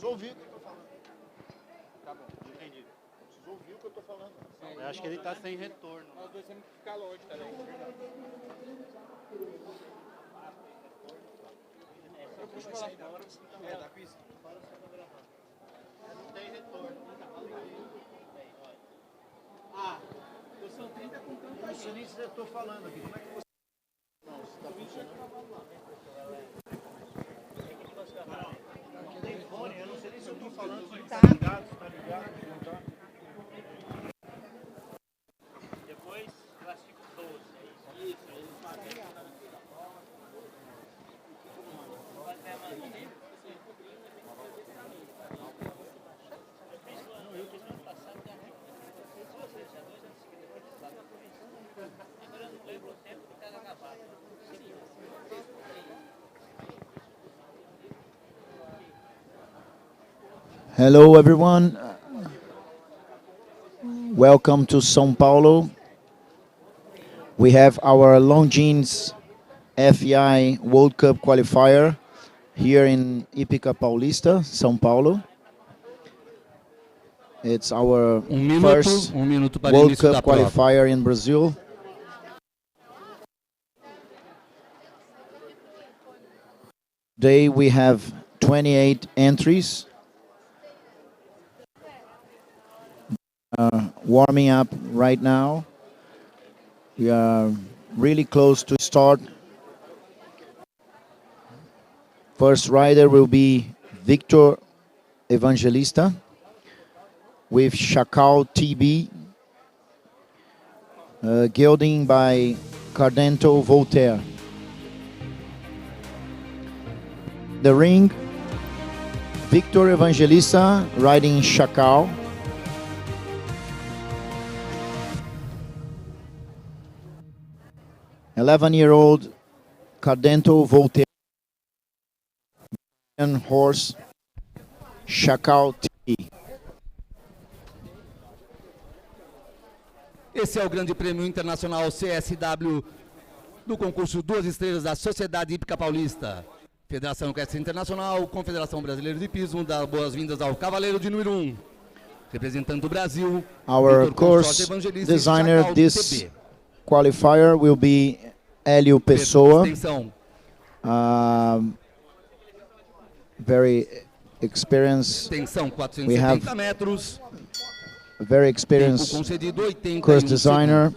Preciso ouvir o que eu tô falando. Tá bom, entendi. Preciso ouvir o que eu tô falando. Eu acho que ele tá sem retorno. Nós dois temos que ficar longe também. Eu puxo pra lá fora. É, da pista. Não tem retorno. São 30 com tanta. Não sei nem se eu tô falando aqui. Como é que você. Não, você tá funcionando. Não tem fone, eu não sei nem se eu tô falando. Tá ligado, se tá ligado, se não tá. Depois classifica os 12. Isso, eles fazem. Não, eu fiz ano passado, fiz 2 vezes, já 2 anos seguidos, depois lá eu fiz. Agora eu não lembro o tempo que cada gravado. Hello everyone, welcome to São Paulo. We have our Longines FEI World Cup Qualifier here in Hípica Paulista, São Paulo. It's our first World Cup Qualifier in Brazil. Today we have 28 entries. Warming up right now. We are really close to start. First rider will be Victor Evangelista with Chacal TB, gelding by Cardento Voltaire. The ring, Victor Evangelista riding Chacal. Eleven-year-old Cardento Voltaire horse Chacal TB. Esse é o Grande Prêmio Internacional CSW do concurso 2 estrelas da Sociedade Hípica Paulista. Federação Equestre Internacional, Confederação Brasileira de Hipismo, dá boas-vindas ao cavaleiro de número 1, representando o Brasil. Our course designer this qualifier will be Hélio Pessoa. Very experienced. We have a very experienced course designer.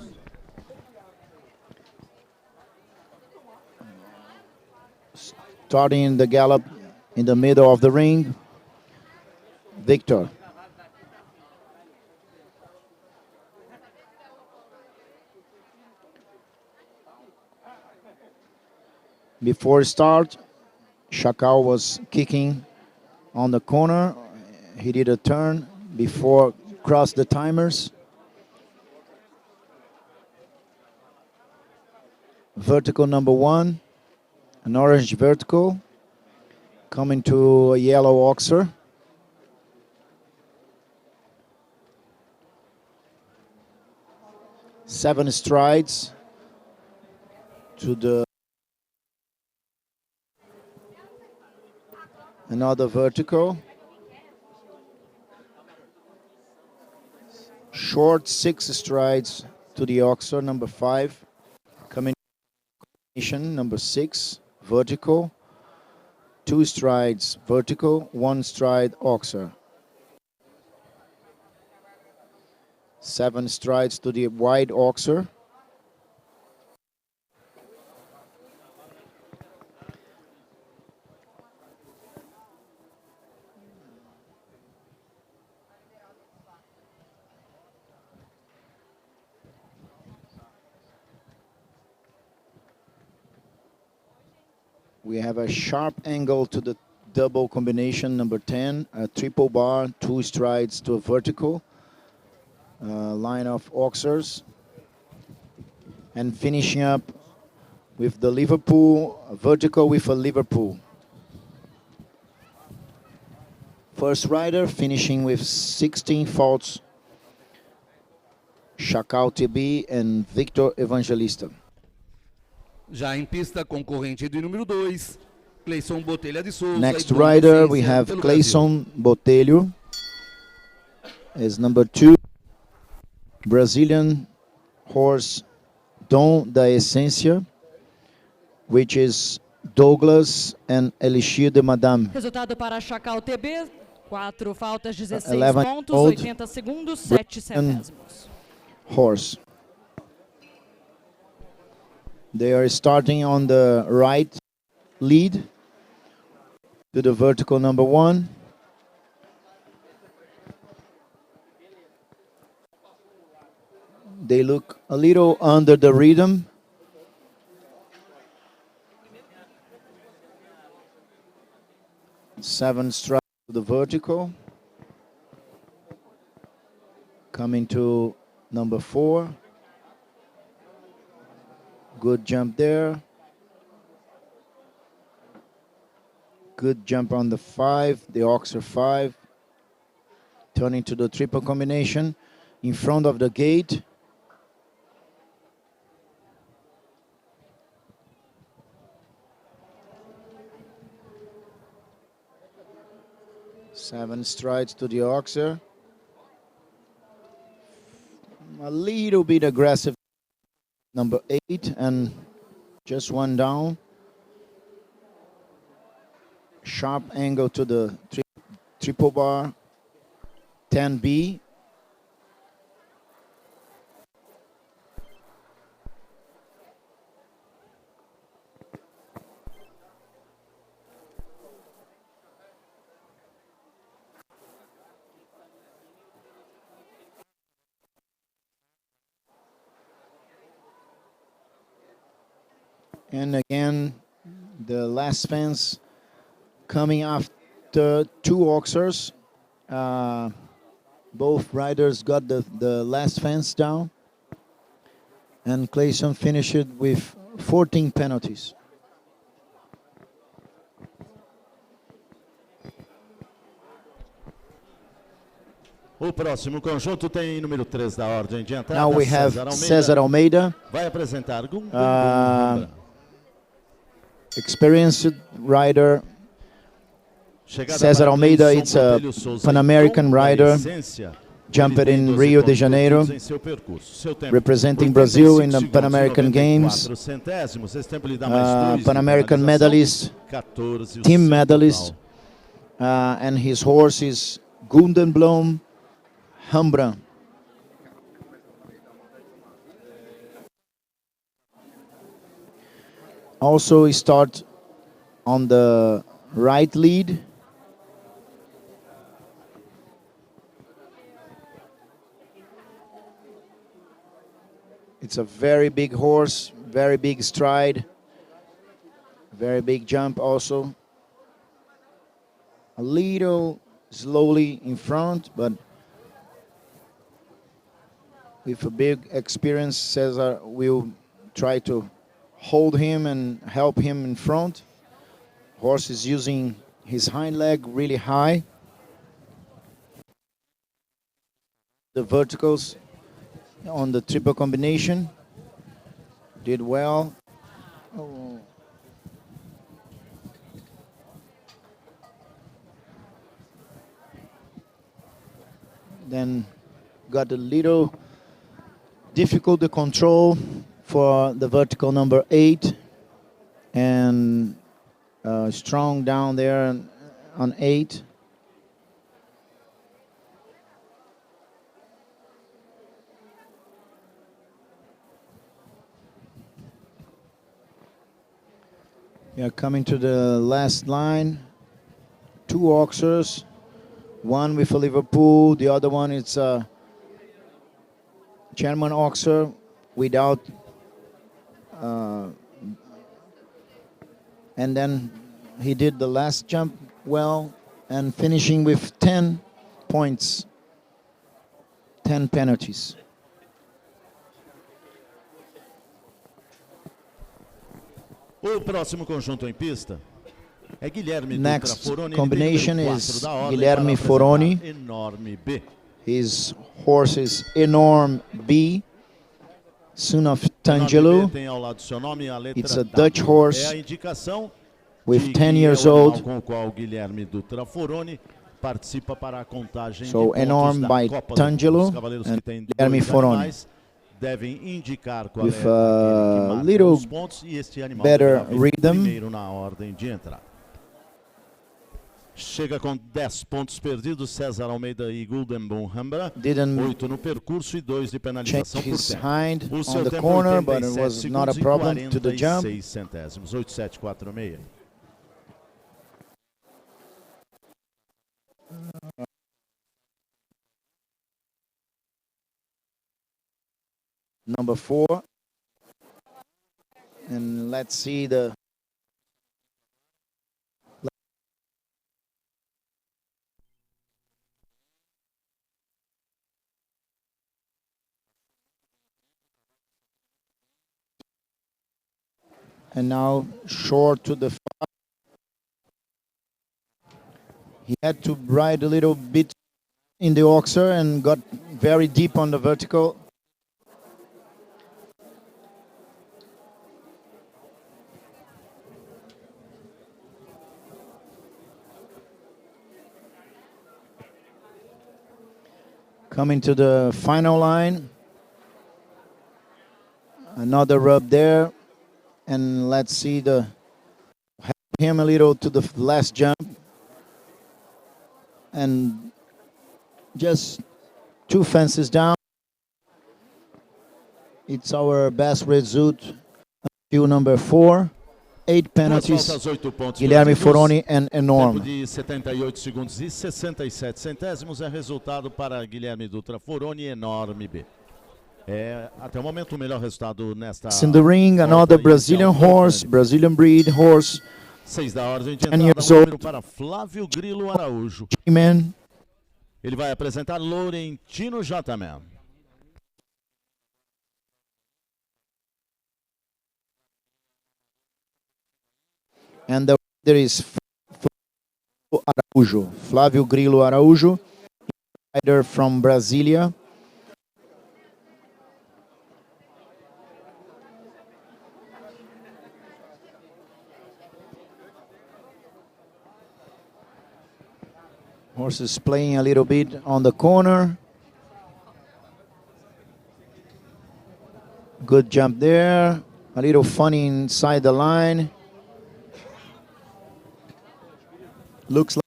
Starting the gallop in the middle of the ring, Victor. Before start, Chacal was kicking on the corner. He did a turn before cross the timers. Vertical number 1, an orange vertical, coming to a yellow oxer. Seven strides to the another vertical. Short 6 strides to the oxer, number 5. Coming number 6, vertical. 2 strides vertical, 1 stride oxer. 7 strides to the wide oxer. We have a sharp angle to the double combination, number 10, a triple bar, 2 strides to a vertical, line of oxers, and finishing up with the Liverpool, a vertical with a Liverpool. First rider finishing with 16 faults, Chacal TB and Victor Evangelista. Já em pista, concorrente do número 2, Cleison Botelha de Souza. Next e Dom rider, we Vicência have pelo Cleison Botelho as number 2. Brazilian horse Dom da Essência, which is Douglas and Elixir de Madame. Resultado para Chacal TB, 4 faltas, 16 11 pontos, old 80 segundos, 7 centésimos. Horse. They are starting on the right lead to the vertical number 1. They look a little under the rhythm. Seven strides to the vertical. Coming to number 4. Good jump there. Good jump on the 5, the Oxer 5. Turning to the triple combination in front of the gate. Seven strides to the Oxer. A little bit aggressive. Number 8 and just one down. Sharp angle to the triple bar. 10B. And again, the last fence coming after 2 Oxers. Both riders got the last fence down. And Cleison finished with 14 penalties. O próximo conjunto tem número 3 da ordem de entrada. Now we have César Almeida. Vai apresentar Gum. Experienced rider. César Almeida, it's a Pan American rider, jumped in Rio de Janeiro, representing Brazil in the Pan American Games, Pan American medalist, team medalist, and his horse is Gundenblom Hambra. Also start on the right lead. It's a very big horse, very big stride, very big jump also. A little slowly in front, but with a big experience, Cesar will try to hold him and help him in front. Horse is using his hind leg really high. The verticals on the triple combination did well. Oh. Then got a little difficult to control for the vertical number 8 and strong down there on 8. Yeah, coming to the last line. 2 Oxers, one with a Liverpool, the other one is a German Oxer without, and then he did the last jump well and finishing with 10 points, 10 penalties. O próximo conjunto em pista é Guilherme Next Foroni, combination is Guilherme Foroni. Enorme B. His horse is Enorm B, son of Tangelo. Tem ao lado do seu nome a letra It's a W. Dutch horse. É a indicação with 10 years é o animal old. com o qual Guilherme Dutra Foroni participa para a contagem So, de pontos enorm da by Copa do Mundo. Tangelo Os cavaleiros and que têm Guilherme dois Foroni. animais devem indicar qual With é aquele que marca little os pontos e este animal better deverá vir rhythm. primeiro na ordem de entrada. Chega com 10 pontos perdidos César Almeida e Guldenbom Hambra, Didn't 8 no percurso e 2 de penalização change por his tempo. hind O on seu the tempo corner, but it 87 was not a segundos e problem to the jump. 46 centésimos, 8746. Number 4. And let's see the and now short to the far. He had to ride a little bit in the oxer and got very deep on the vertical. Coming to the final line. Another rub there. And let's see the help him a little to the last jump. And just 2 fences down. It's our best result. Field number 4. 8 penalties. Duas faltas, 8 pontos Guilherme perdidos. Foroni and Enorme. Tempo de 78 segundos e 67 centésimos é resultado para Guilherme Dutra Foroni, Enorme B. É até o momento o melhor resultado nesta. In the ring, another Brazilian horse, Brazilian breed horse. 6 da ordem de 10 entrada, years um número old. para Flávio Grilo Araújo. Man. Ele vai apresentar Laurentino J-Man. And the there is Araújo, Flávio Grilo Araújo, rider from Brasilia. Horse is playing a little bit on the corner. Good jump there. A little funny inside the line. Looks like.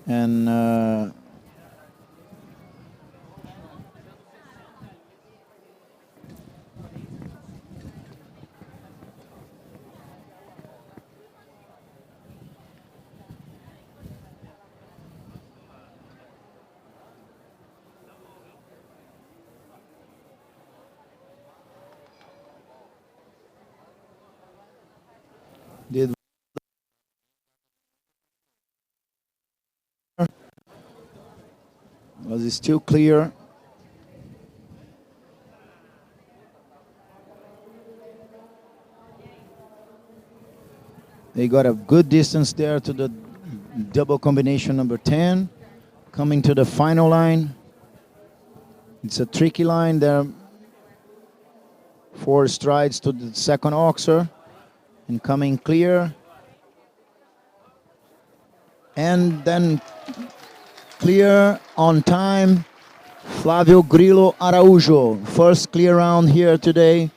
And did was still clear. They got a good distance there to the double combination number 10. Coming to the final line. It's a tricky line there. 4 strides to the second oxer. And coming clear. And then clear on time. Flávio Grilo Araújo. First clear round here today.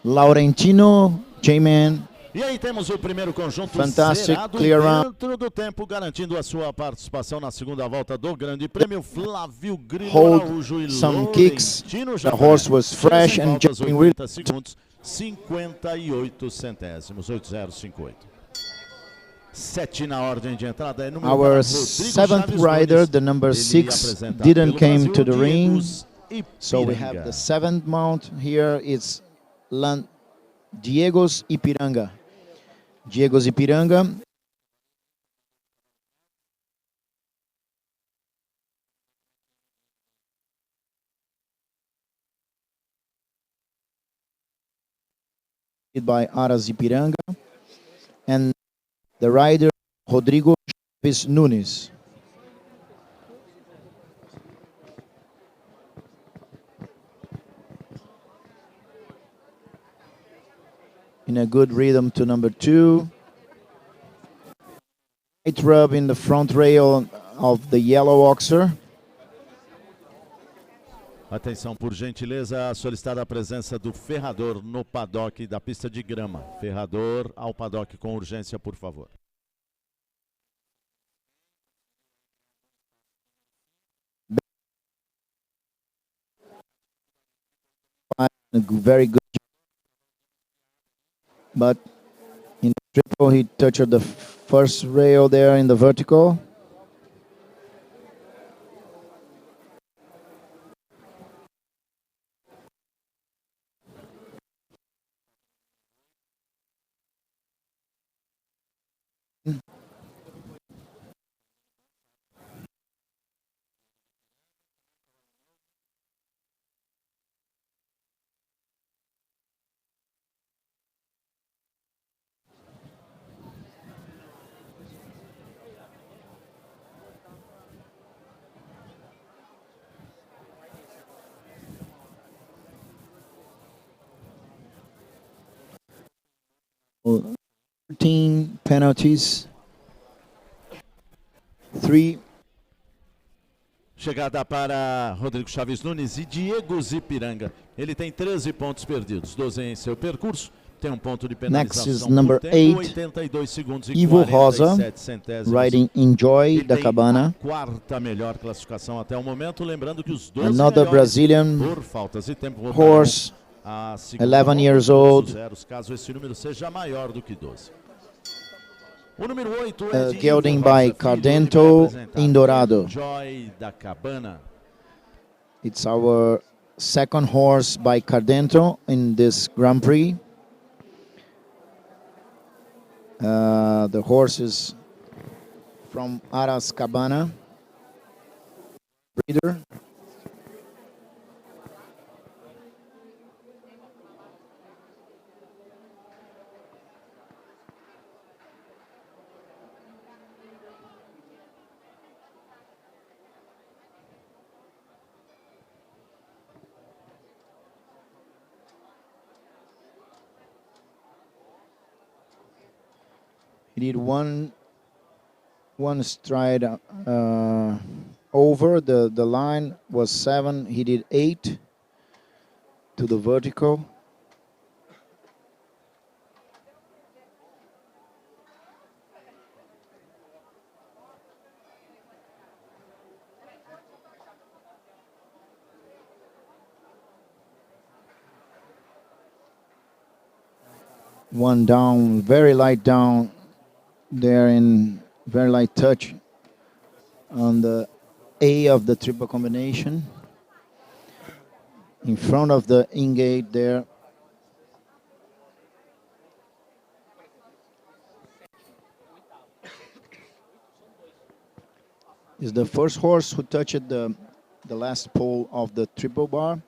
Laurentino J-Man. E aí temos o primeiro conjunto Fantastic zerado clear round. dentro do tempo, garantindo a sua participação na segunda volta do Grande Prêmio. Flávio Grilo Hold Araújo e some kicks. Laurentino The J-Man. horse was fresh and Voltas, jumping really 80 segundos, 58 centésimos, 8058. 7 na ordem de entrada é número para Our Rodrigo 7th Chaves rider, Nunes. the number Ele 6, apresentado didn't pelo came Brasil, to the ring. Diegos So we Ipiranga. have the 7th mount here. It's Diego's Ipiranga. Diego's Ipiranga. By Aras Ipiranga. And the rider, Rodrigo Chaves Nunes. in a good rhythm to number 2. Right rub in the front rail of the yellow oxer. Atenção, por gentileza, solicitada a presença do ferrador no paddock da pista de grama. Ferrador ao paddock com urgência, por favor. Very good. But in the triple, he touched the first rail there in the vertical. Well, 13 penalties. 3. Chegada para Rodrigo Chaves Nunes e Diego Zipiranga. Ele tem 13 pontos perdidos, 12 em seu percurso. Tem um ponto de penalização. Next is number por tempo, 8, 82 segundos e Ivo 47 Rosa, centésimos. riding Enjoy Ele da tem Cabana. a quarta melhor classificação até o momento. Lembrando que os 12 Another melhores, Brazilian por faltas de tempo, horse, a segunda 11 volta years com todos old. os zeros, caso esse número seja maior do que 12. O número 8 é de Gelding Ivo by Rosa Filho, Cardento ele vai apresentar em Dourado. Enjoy da Cabana. It's our second horse by Cardento in this Grand Prix. The horse is from Aras Cabana breeder. He did one stride over the line was 7. He did 8 to the vertical. One down, very light down. There in very light touch on the A of the triple combination. In front of the in-gate there. Is the first horse who touched the last pole of the triple bar.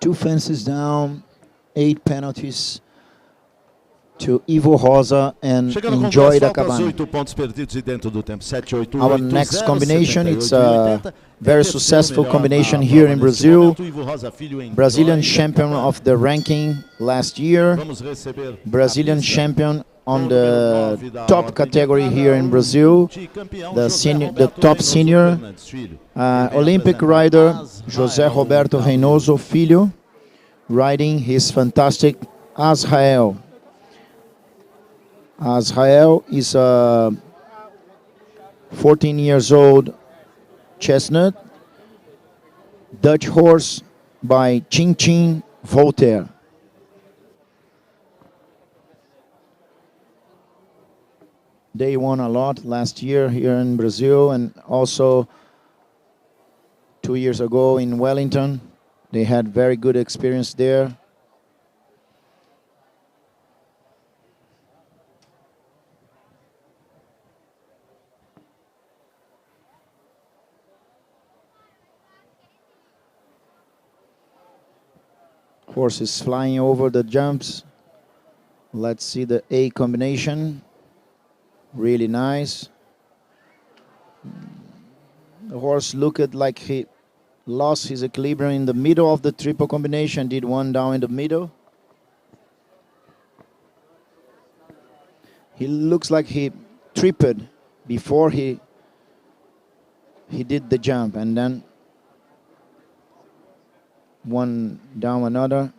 Two fences down, 8 penalties to Ivo Rosa and Chegando com Enjoy duas da faltas, Cabana. 8 pontos perdidos e dentro do tempo. 7, 8, 8, Our 0, next combination, 78, it's a 80. very Terceiro successful melhor combination na here prova in neste Brazil. momento, Ivo Rosa Filho em Brazilian Enjoy da champion Cabana. of the ranking last year. Vamos receber Brazilian a pista champion com on o número the 9 da top ordem category de here in entrada, Brazil. multicampeão The José senior, the Roberto top Reynoso senior Fernandes Filho. Ele vem Olympic apresentar rider Azrael José Roberto da Reynoso Filho, riding his fantastic Azrael. Azrael is a 14 years old chestnut Dutch horse by Chin Chin Voltaire. They won a lot last year here in Brazil and also 2 years ago in Wellington. They had very good experience there. Horse is flying over the jumps. Let's see the A combination. Really nice. The horse looked like he lost his equilibrium in the middle of the triple combination, did one down in the middle. He looks like he tripped before he did the jump, and then one down another.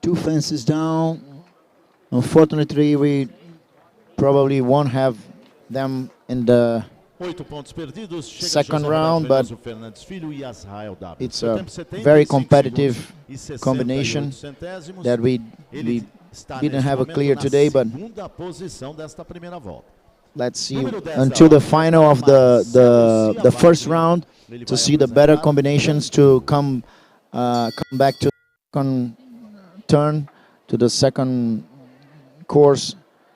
Two fences down. Unfortunately, we probably won't have them in the 8 pontos perdidos. Chega second José round, Roberto but Veloso Fernandes Filho e Azrael W. it's Seu a tempo 75 very segundos competitive e 68 combination centésimos. that we Ele está didn't neste have a momento clear na today, but segunda posição desta primeira volta. let's see Número 10 until da the final of Marcelo the first Ciavaglia. round Ele to vai see the better apresentar combinations to come back to the second turn to the second course.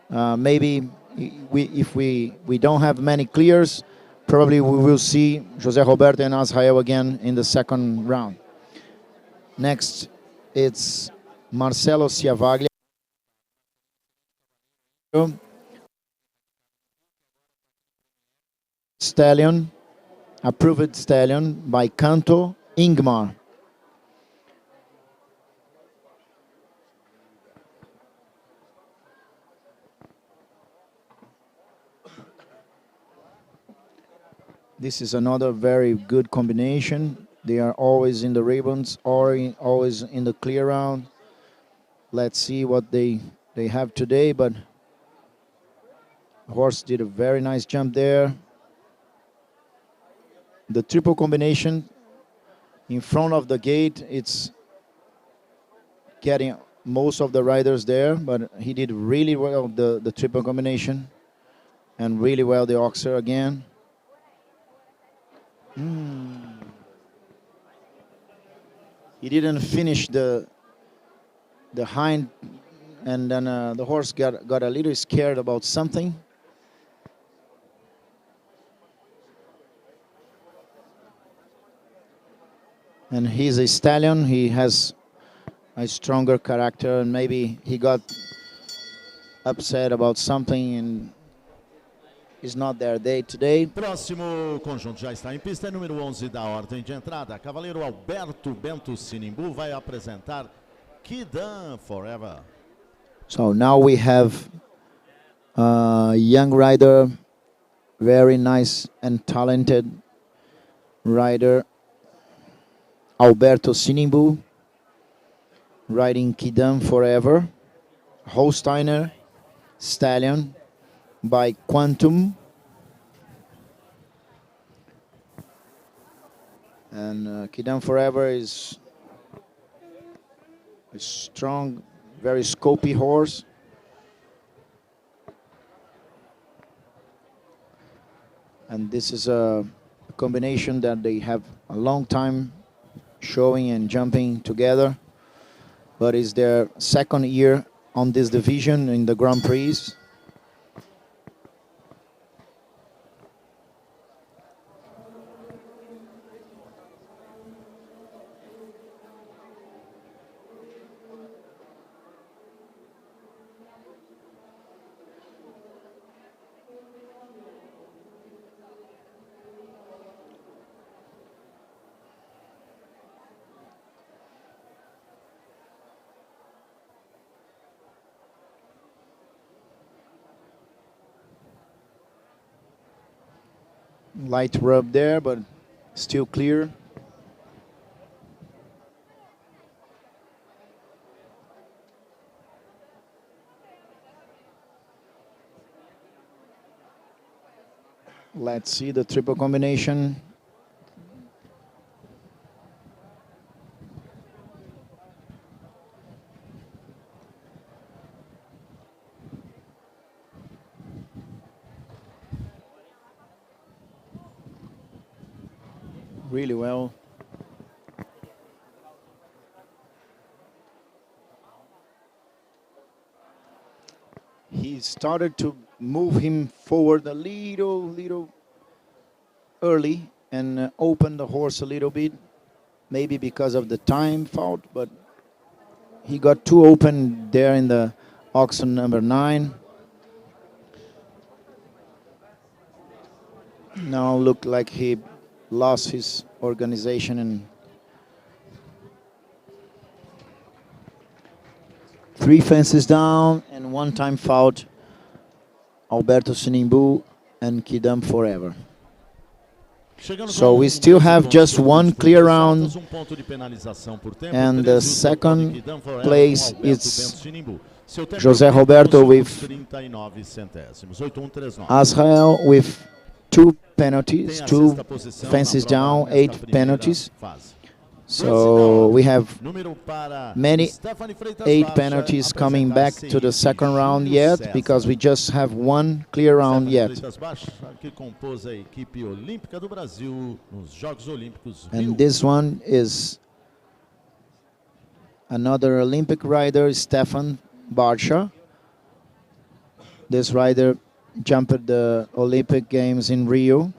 Maybe if we don't have many clears, probably we will see José Roberto and Azrael again in the second round. Next, it's Marcelo Ciavaglia. Stallion, approved stallion by Canto Ingmar. This is another very good combination. They are always in the ribbons or always in the clear round. Let's see what they have today, but horse did a very nice jump there. The triple combination in front of the gate, it's getting most of the riders there, but he did really well the triple combination and really well the Oxer again. He didn't finish the hind, and then the horse got a little scared about something. And he's a stallion. He has a stronger character, and maybe he got upset about something and is not their day today. Próximo conjunto já está em pista, é número 11 da ordem de entrada. Cavaleiro Alberto Bento Sinimbu vai apresentar Kidan Forever. So now we have a young rider, very nice and talented rider, Alberto Sinimbu, riding Kidan Forever, Holsteiner stallion by Quantum. And Kidan Forever is a strong, very scopy horse. And this is a combination that they have a long time showing and jumping together, but it's their second year on this division in the Grand Prix. Light rub there, but still clear. Let's see the triple combination. Really well. started to move him forward a little early and open the horse a little bit, maybe because of the time fault, but he got too open there in the auction number 9. Now looked like he lost his organization and 3 fences down and 1 time fouled Alberto Sinimbu and Kidam Forever. So we still have just 1 clear round, and the second place is José Roberto with Azrael with 2 penalties, 2 fences down, 8 penalties. So we have many 8 penalties coming back to the second round yet, because we just have 1 clear round yet. And this one is another Olympic rider, Stefan Barsha. This rider jumped the Olympic Games in Rio,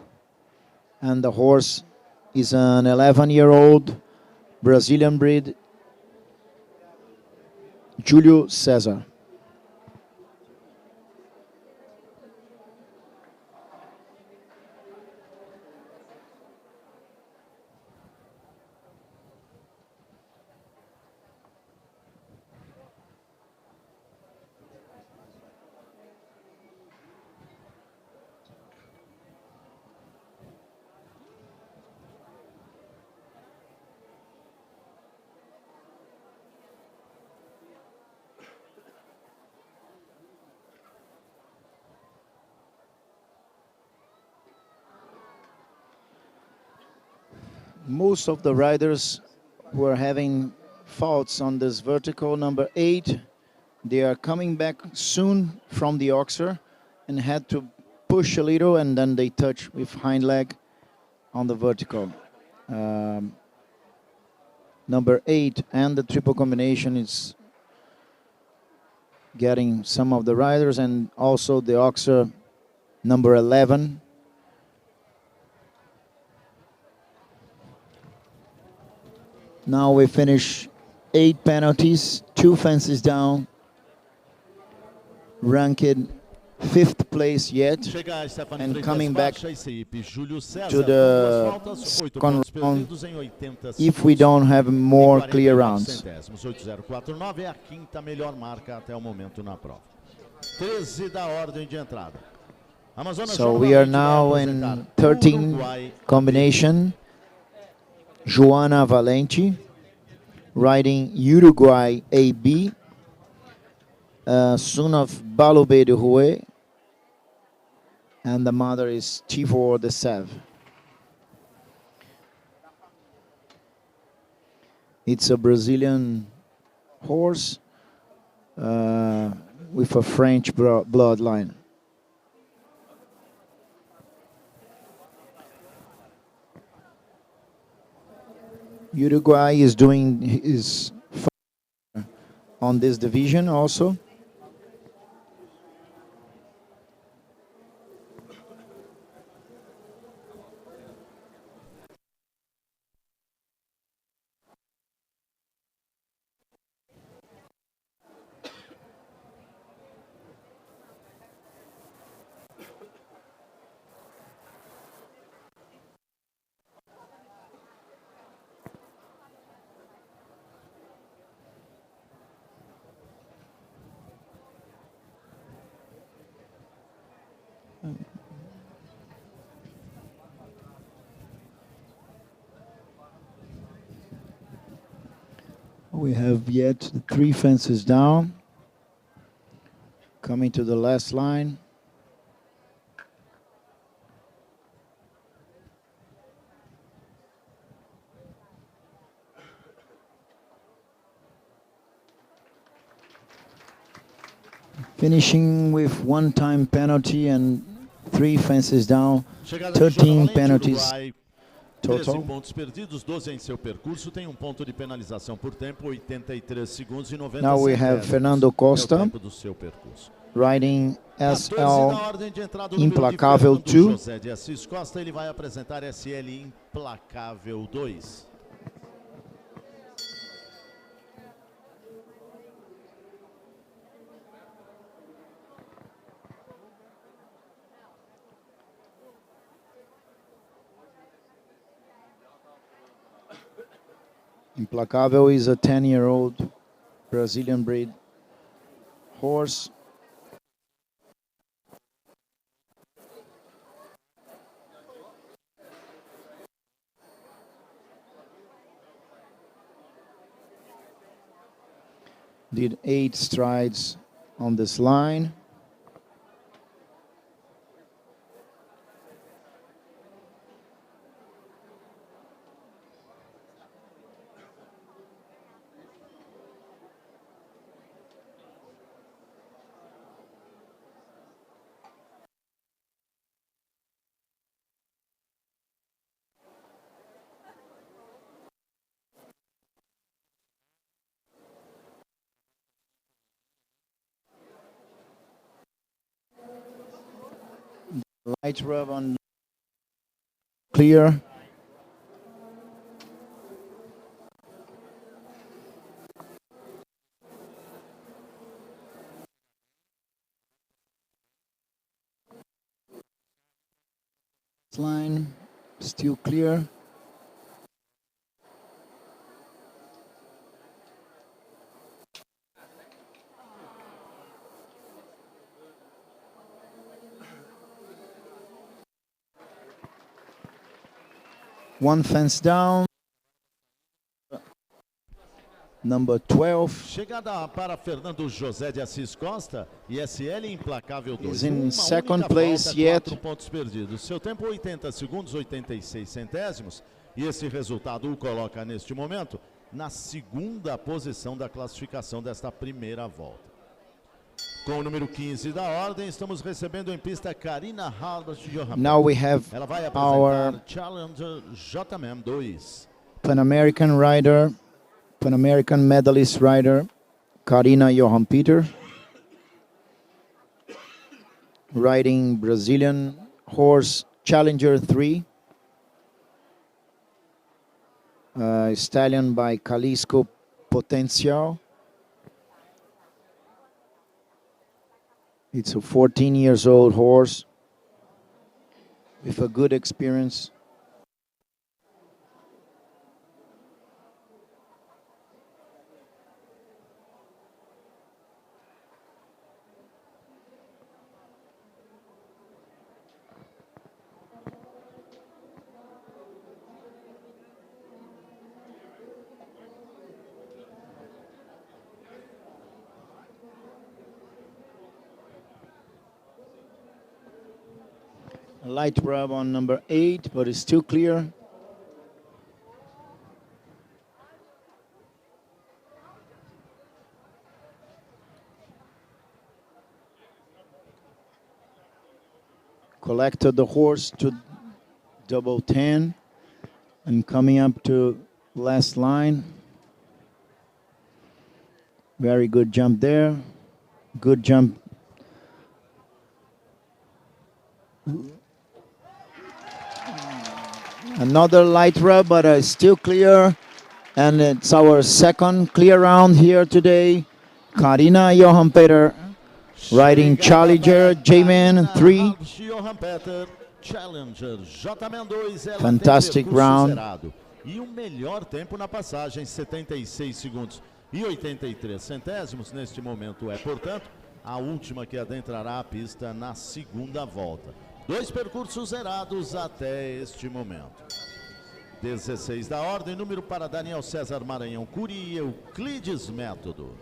and the horse is an 11-year-old Brazilian breed, Julio Cesar. Most of the riders were having faults on this vertical number 8. They are coming back soon from the Oxer and had to push a little, and then they touch with hind leg on the vertical. Number 8 and the triple combination is getting some of the riders, and also the Oxer number 11. Now we finish 8 penalties, 2 fences down, ranked 5th place yet, and coming back to the second round if we don't have more clear rounds. So we are now in 13 combination. Joana Valente, riding Uruguay AB, son of Balobé de Rouet, and the mother is Tivor de Sèvres. It's a Brazilian horse with a French bloodline. Uruguay is doing his on this division also. We have yet 3 fences down, coming to the last line. Finishing with 1 time penalty and 3 fences down, 13 penalties total. 13 pontos perdidos, 12 em seu percurso, tem ponto de penalização por tempo, 83 segundos e 90 Now we have Fernando Costa, tempo do seu percurso. riding 14 da SL ordem de entrada, o número de Implacável Fernando 2. José de Assis Costa, ele vai apresentar SL Implacável 2. Implacável is a 10-year-old Brazilian breed horse. Did 8 strides on this line. Light rub on clear. Line still clear. One fence down. Number 12. Chegada para Fernando José de Assis Costa e SL Implacável 2. Is in Uma second única place volta, yet. 4 pontos perdidos. Seu tempo 80 segundos 86 centésimos. E esse resultado o coloca neste momento na segunda posição da classificação desta primeira volta. Com o número 15 da ordem, estamos recebendo em pista Karina Harbert Johan. Now we have Ela vai our apresentar Challenger JMM 2. Pan American rider, Pan American medalist rider, Karina Johan Peter, riding Brazilian horse Challenger 3, stallion by Jalisco Potencial. It's a 14 years old horse with a good experience. A light rub on number 8, but it's still clear. Collected the horse to double 10 and coming up to last line. Very good jump there. Good jump. Another light rub, but still clear. And it's our second clear round here today. Karina Johan Peter riding Challenger J-Man 3. Challenger JMM 2. Fantastic round. Zerado. E o melhor tempo na passagem, 76 segundos e 83 centésimos. Neste momento é, portanto, a última que adentrará a pista na segunda volta. 2 percursos zerados até este momento. 16 da ordem, número para Daniel César Maranhão Curi e Euclides Método.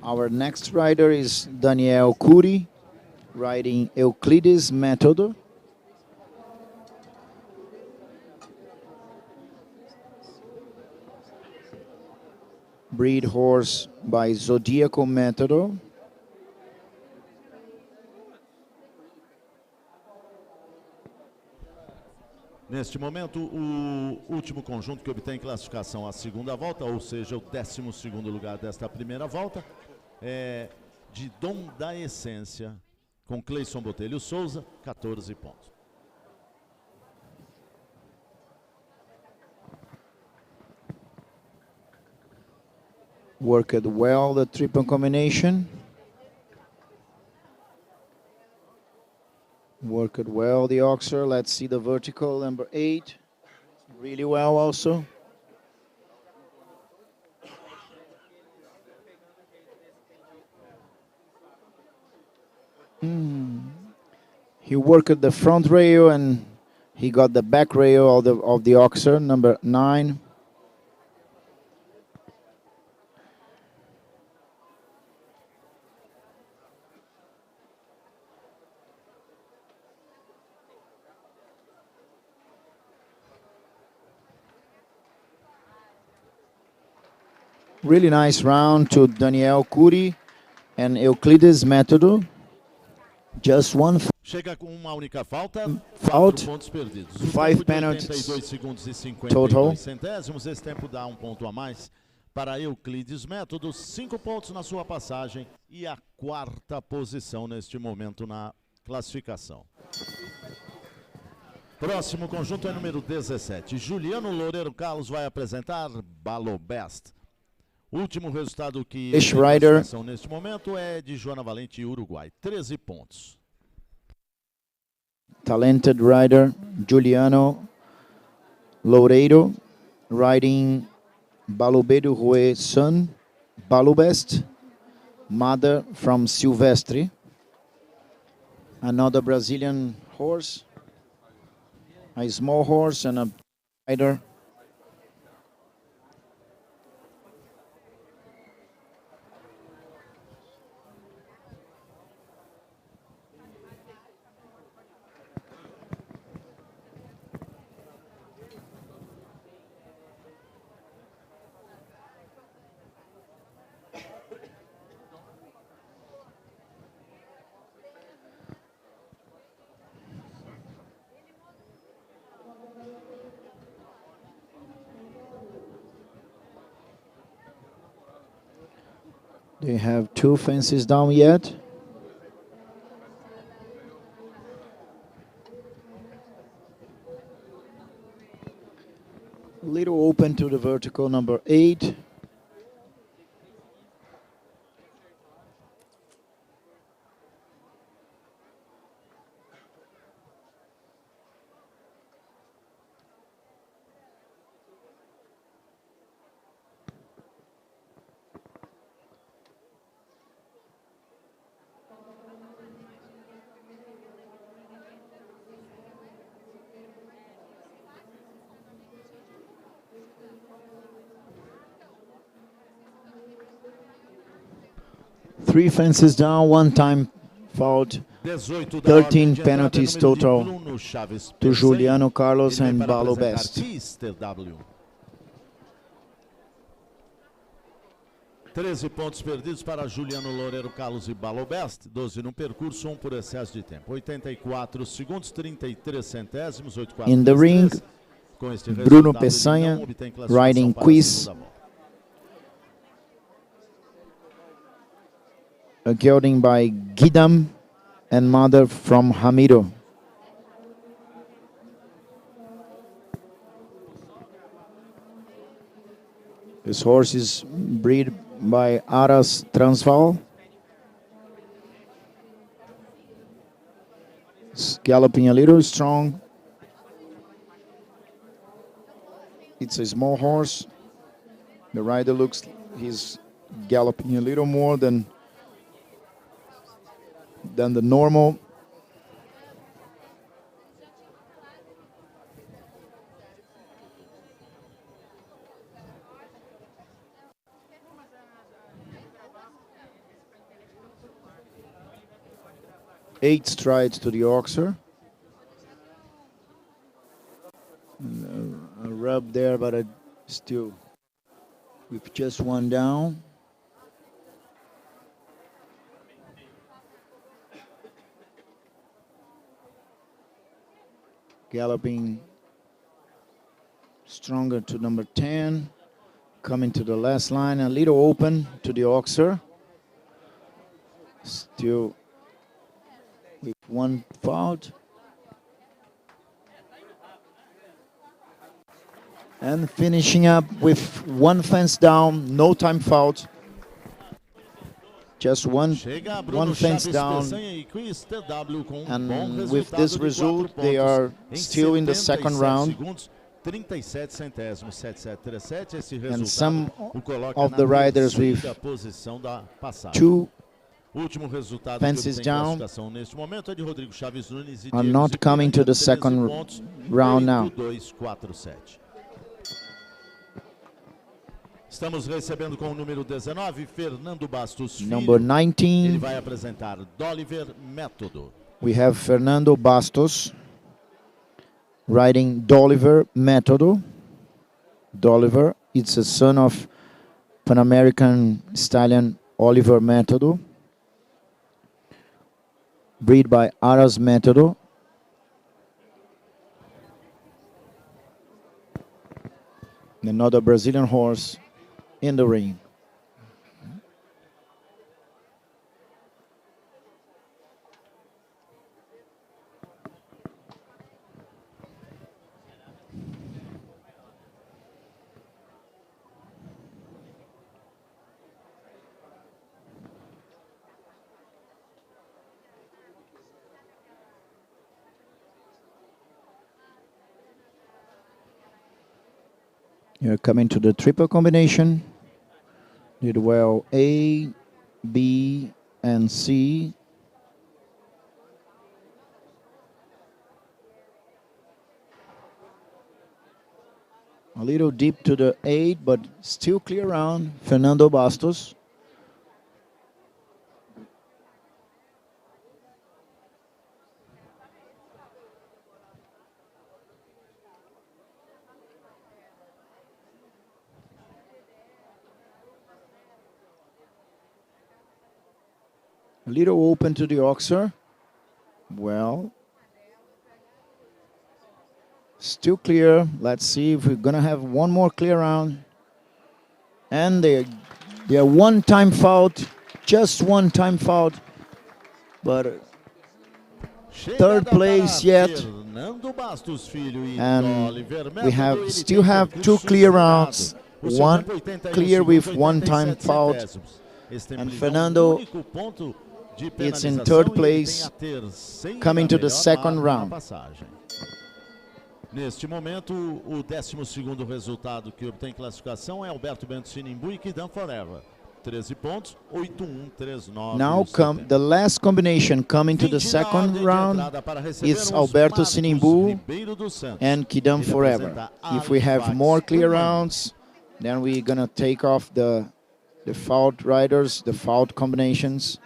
Our next rider is Daniel Curi, riding Euclides Método. Breed horse by Zodíaco Método. Neste momento, o último conjunto que obtém classificação à segunda volta, ou seja, o 12º lugar desta primeira volta, é de Dom da Essência, com Cleison Botelho Souza, 14 pontos. Worked well the triple combination. Worked well the oxer. Let's see the vertical, number 8. Really well also. He worked the front rail and he got the back rail of the oxer, number 9. Really nice round to Daniel Curi and Euclides Método. Just one Chega com uma única falta, Fault. 4 pontos perdidos. O Five tempo de penalties 82 segundos e 52 total. centésimos. Esse tempo dá um ponto a mais para Euclides Método, 5 pontos na sua passagem e a 4ª posição neste momento na classificação. Próximo conjunto é número 17. Juliano Loureiro Carlos vai apresentar Balobest. O último resultado que tem classificação neste momento é de Joana Valente, Uruguai, 13 pontos. Talented rider Juliano Loureiro riding Balobedo Rue son Balobest, mother from Silvestre. Another Brazilian horse, a small horse and a rider. They have 2 fences down yet. Little open to the vertical, number 8. Three fences down, 1 time fault, 13 penalties total to Juliano Carlos and Balobest. 13 pontos perdidos para Juliano Loureiro Carlos e Balobest, 12 no percurso, 1 por excesso de tempo. 84 segundos, 33 centésimos, 8 In the ring, Bruno Peçanha riding Quiz. A gelding by Guidam and mother from Ramiro. This horse is bred by Aras Transvaal. It's galloping a little strong. It's a small horse. The rider looks he's galloping a little more than the normal. Eight strides to the oxer. A rub there, but still with just 1 down. Galloping stronger to number 10. Coming to the last line, a little open to the Oxer. Still with one fault. And finishing up with one fence down, no time fault. Just one fence down. And with this result, they are still in the second round. 37 centésimos, 7737. Esse And resultado some o coloca of na the riders with terceira posição da passagem. two O último resultado fences que down classificação neste momento é de Rodrigo Chaves Nunes e are Diego not Ziqueira, coming to the 13 second pontos, round now. 8-2-4-7. Estamos recebendo com o número 19, Fernando Bastos Filho. Number Ele 19, vai apresentar Doliver Método. we have Fernando Bastos riding Doliver Método. Doliver, it's a son of Pan American stallion Oliver Método, bred by Aras Método. Another Brazilian horse in the ring. You're coming to the triple combination. Did well A, B, and C. A little deep to the 8, but still clear round. Fernando Bastos. A little open to the Oxer. Well, still clear. Let's see if we're gonna have one more clear round. And they're one time fault, just one time fault. But third place yet. Fernando Bastos Filho e And Doliver Método. we have Ele still tem have percurso two clear zerado. rounds. O seu One tempo 81 clear with segundos, one 87 time fault. centésimos. Esse tempo And lhe dá Fernando, único ponto de it's in penalização third e ele place, tem a terceira coming to the melhor second marca na round. passagem. Neste momento, o 12º resultado que obtém classificação é Alberto Bento Sinimbu e Kidam Forever. 13 pontos, 8-1-3-9. Now come the last combination coming to the second round is Alberto Sinimbu and Kidam Forever. If we have more clear rounds, then we're gonna take off the fault riders, the fault combinations,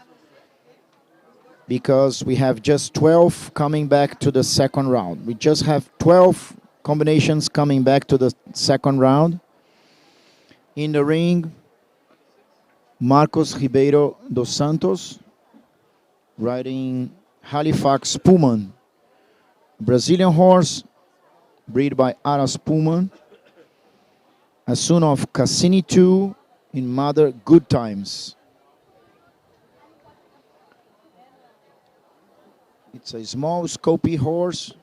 because we have just 12 coming back to the second round. We just have 12 combinations coming back to the second round. In the ring, Marcos Ribeiro dos Santos riding Halifax Pullman, Brazilian horse bred by Aras Pullman, a son of Cassini II in mother Good Times. It's a small scopy horse.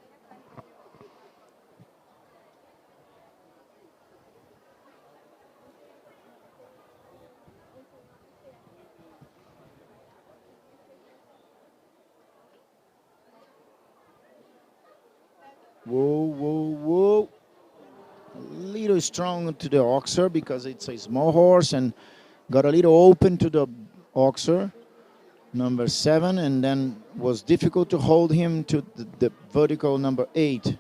Whoa, whoa, whoa. A little strong to the Oxer because it's a small horse and got a little open to the Oxer, number 7, and then was difficult to hold him to the vertical number 8.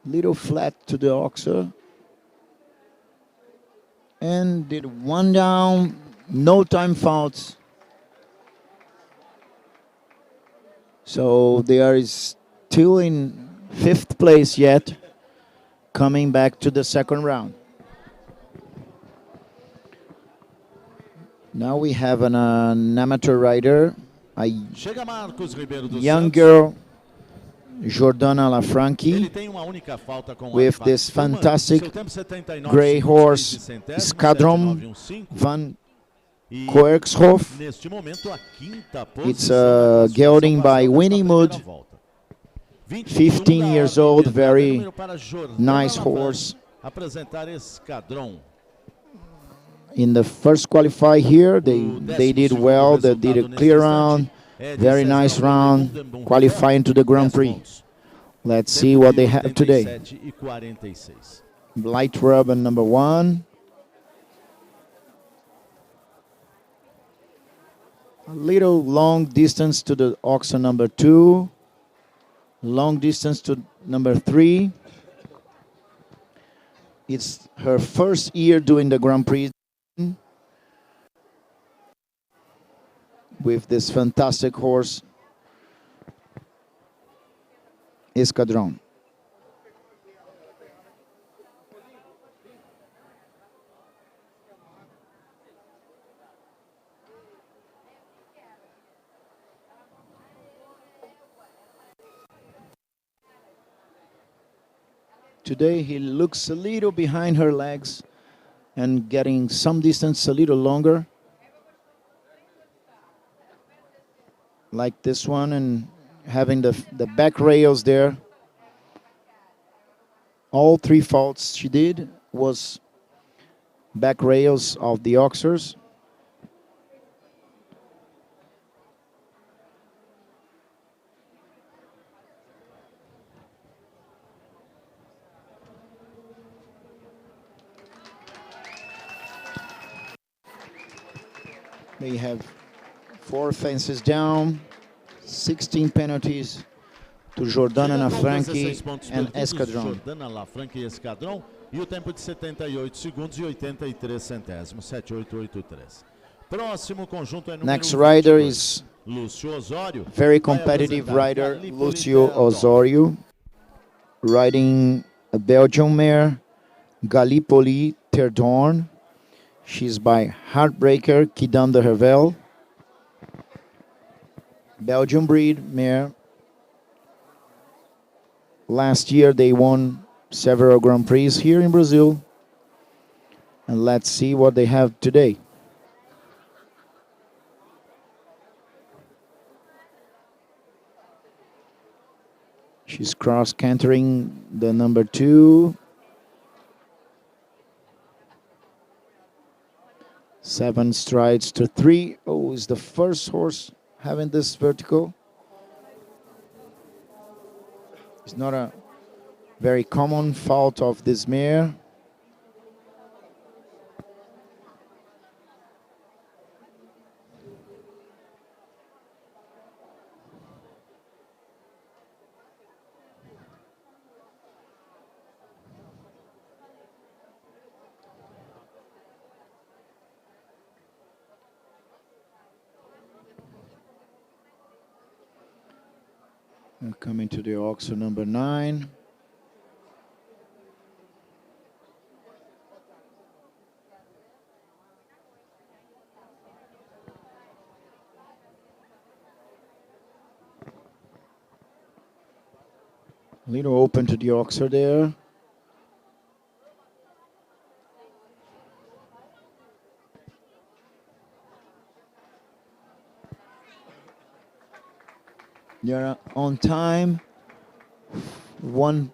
Little flat to the Oxer. And did one down, no time faults. So they are still in 5th place yet, coming back to the second round. Now we have an amateur rider, a Chega Marcos Ribeiro dos young Santos. girl, Jordana Ele Lafranchi, tem uma única falta com with a this Uma, fantastic seu tempo 79 grey segundos, horse, 15 centésimos, Esquadron 7915. van E Koerkshof. neste momento a quinta It's posição na gelding classificação by padrão Winnie desta Mood, primeira volta. 15 years old, very nice Lafranchi horse. Apresentar Esquadron. In the first qualify here, they did well. They did a clear round, very nice round, qualifying to the Grand Prix. Let's see what they have today. 47 e 46. Light rub and number 1. A little long distance to the oxen number 2. Long distance to number 3. It's her first year doing the Grand Prix with this fantastic horse, Esquadron. Today he looks a little behind her legs and getting some distance a little longer. Like this one, and having the back rails there. All 3 faults she did was back rails of the oxers. They have 4 fences down, 16 penalties to Jordana Lafranchi and Esquadron. Jordana Lafranchi e Esquadron. E o tempo de 78 segundos e 83 centésimos, 7883. Próximo conjunto é número Next rider 22. is Lúcio Osório. very Vai competitive apresentar rider, Gallipoli Lucio Teodoro. Osorio, riding a Belgian mare, Gallipoli Terdorn. She's by Heartbreaker Kidan de Hervel. Belgian breed mare. Last year they won several Grand Prix here in Brazil. And let's see what they have today. She's cross-cantering the number 2. 7 strides to 3. Oh, is the first horse having this vertical. It's not a very common fault of this mare. We're coming to the auction number 9. A little open to the oxer there. They're on time. 1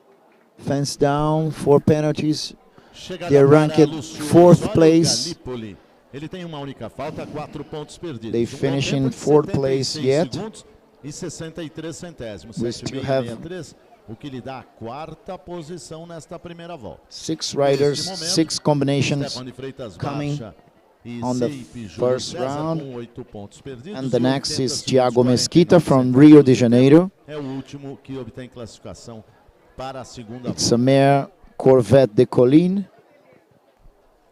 fence down, 4 penalties. Chegada They're para ranked Lúcio 4th Osório, place. Gallipoli. Ele tem uma única falta, 4 pontos perdidos. They finish in 4th place yet. Segundos e 63 centésimos. We still have 7,63, o que lhe dá a 4ª posição nesta primeira volta. 6 riders, Neste momento, 6 combinations Stefano de Freitas coming Baixa e on the Seipe Júlio first César round. com 8 pontos perdidos. And the E next 80 is segundos, Thiago 49 Mesquita from centésimos. Rio de Janeiro. É o último que obtém classificação para a segunda It's volta. a mare Corvette de Colline.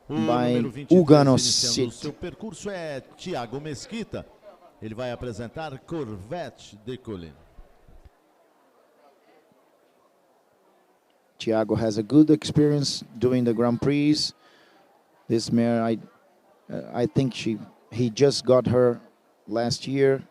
O by número 23 Ugano iniciando o City. seu percurso é Thiago Mesquita. Ele vai apresentar Corvette de Colline. Thiago has a good experience doing the Grand Prix. This mare, I think she He just got her last year.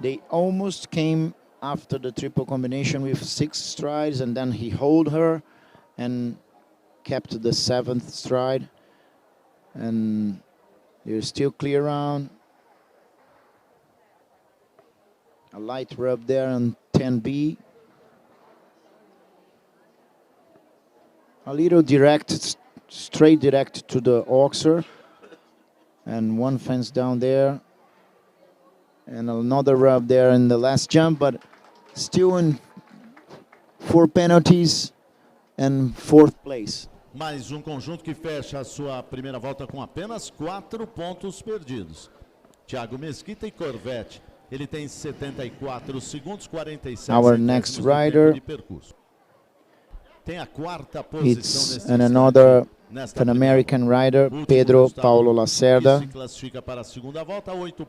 They almost came after the triple combination with 6 strides, and then he held her and kept the 7th stride. And they're still clear round. A light rub there on 10B. A little direct, straight direct to the oxer. And one fence down there. And another rub there in the last jump, but still in 4 penalties and 4th place. Mais conjunto que fecha a sua primeira volta com apenas 4 pontos perdidos. Thiago Mesquita e Corvette. Ele tem 74 segundos, 47 Our next rider, de percurso. Tem a 4ª posição it's another Pan American rider, Pedro Paulo Lacerda,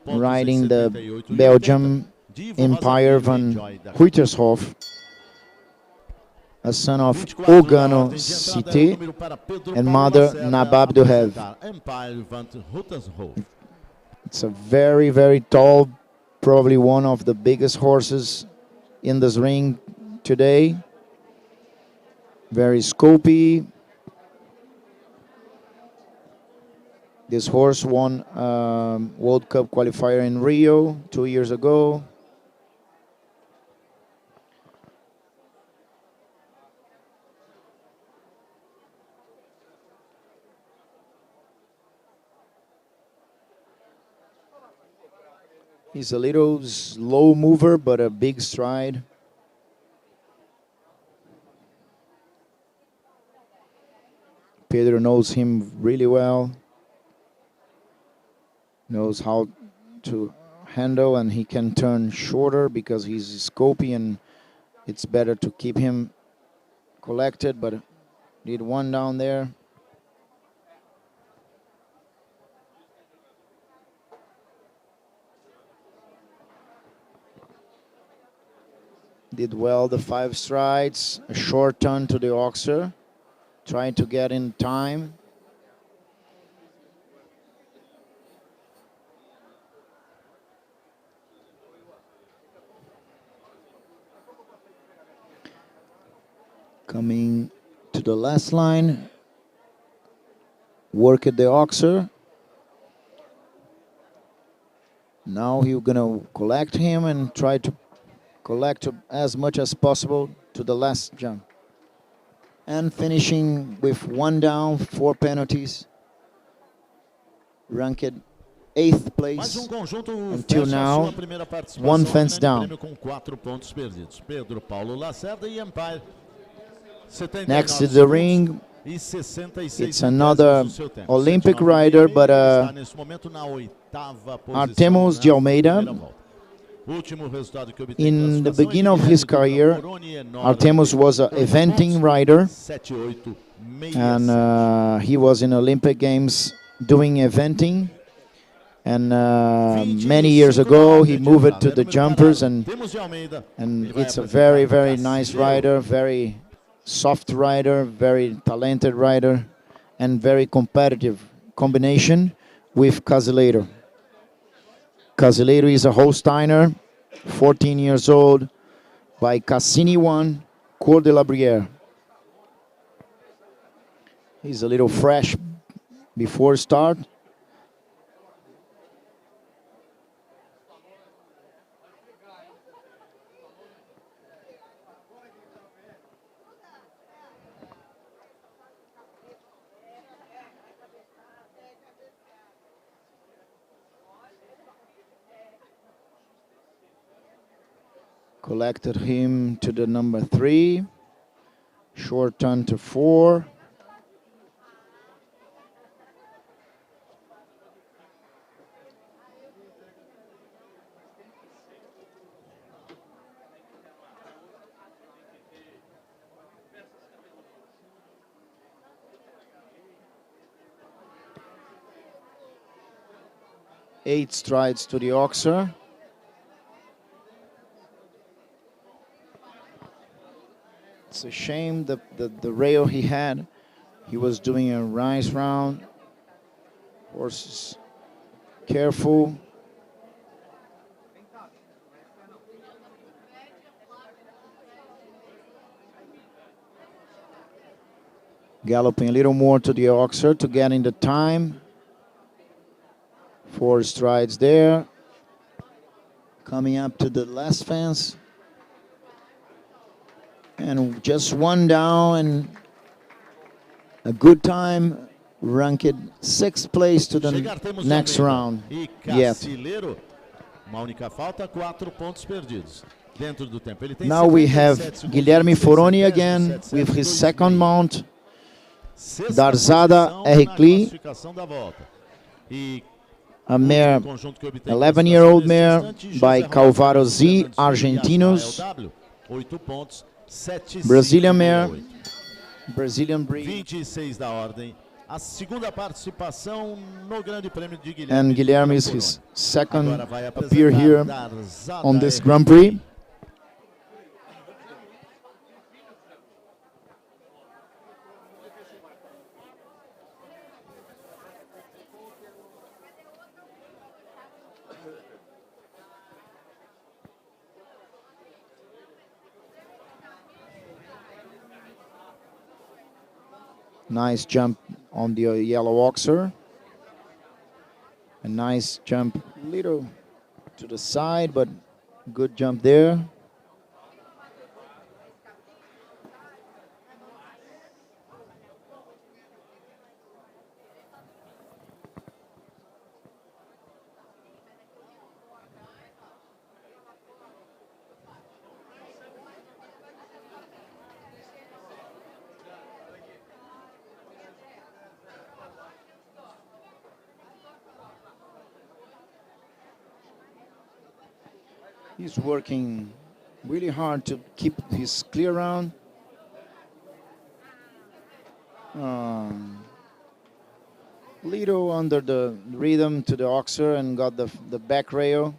riding the Belgium Empire van Huytershof, a son of Ogano Cité and mother Nabab Duhev. It's a very, very tall, probably one of the biggest horses in this ring today. Very scopy. This horse won World Cup qualifier in Rio 2 years ago. He's a little slow mover, but a big stride. Pedro knows him really well. Knows how to handle, and he can turn shorter because he's scopy, and it's better to keep him collected, but did one down there. Did well the 5 strides, a short turn to the oxer, trying to get in time. Coming to the last line, work at the oxer. Now he's gonna collect him and try to collect as much as possible to the last jump. And finishing with 1 down, 4 penalties. Ranked 8th place until now, 1 fence down. Com 4 pontos perdidos. Pedro Paulo Lacerda e Empire. Next to the ring, it's another Olympic rider, but Artemus de Almeida. In the beginning of his career, Artemus was an eventing rider, and he was in Olympic Games doing eventing. And many years ago, he moved to the jumpers, and it's a very, very nice rider, very soft rider, very talented rider, and very competitive combination with Casileiro. Casileiro is a Holsteiner, 14 years old, by Cassini 1, Cour de la Brière. He's a little fresh before start. Collected him to the number 3. Short turn to 4. 8 strides to the oxer. It's a shame the rail he had. He was doing a nice round. Horses careful. Galloping a little more to the oxer to get in the time. 4 strides there. Coming up to the last fence. And just 1 down and a good time. Ranked 6th place to the next round. E Yet. Cacileiro, uma única falta, 4 pontos perdidos. Dentro do tempo. Ele tem Now we have 77 segundos, Guilherme 26 Foroni centésimos, again 77, with his 2,5. second mount. Sexta Darzada posição R. na Klee, classificação da volta. E a mare, conjunto que obtém 11-year-old classificação mare nesse instante, by José Calvaro Roberto Z, Fernandes Argentinos. e ALW, 8 pontos, 7, Brazilian 5, mare, 8. Brazilian breed. 26 da ordem. A segunda participação no Grande Prêmio de Guilherme. And Guilherme is Foroni. his second Agora vai appear apresentar here Darzada on this R. Grand Prix. Nice jump on the yellow oxer. A nice jump, little to the side, but good jump there. He's working really hard to keep his clear round. Little under the rhythm to the oxer and got the back rail.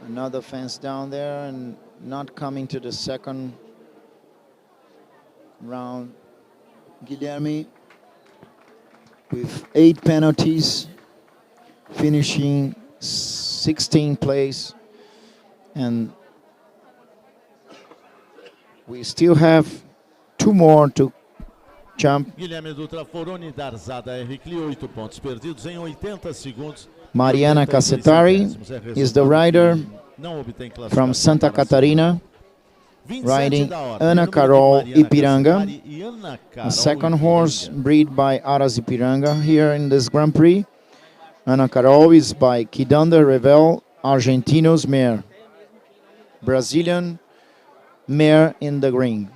Another fence down there and not coming to the second round. Guilherme with 8 penalties, finishing 16th place, and we still have 2 more to jump. Guilherme Dutra Foroni, Darzada R. Klee, 8 pontos perdidos em 80 segundos. Mariana 86 Cassetari centésimos. is the rider Não obtém classificação from Santa para a Catarina, 27 riding da ordem. Ana Número de Carol Mariana Ipiranga, Cassetari e Ana Carol a second horse Ipiranga. bred by Aras Ipiranga here in this Grand Prix. Ana Carol is by Kidanda Revel, Argentinos mare. Brazilian mare in the ring.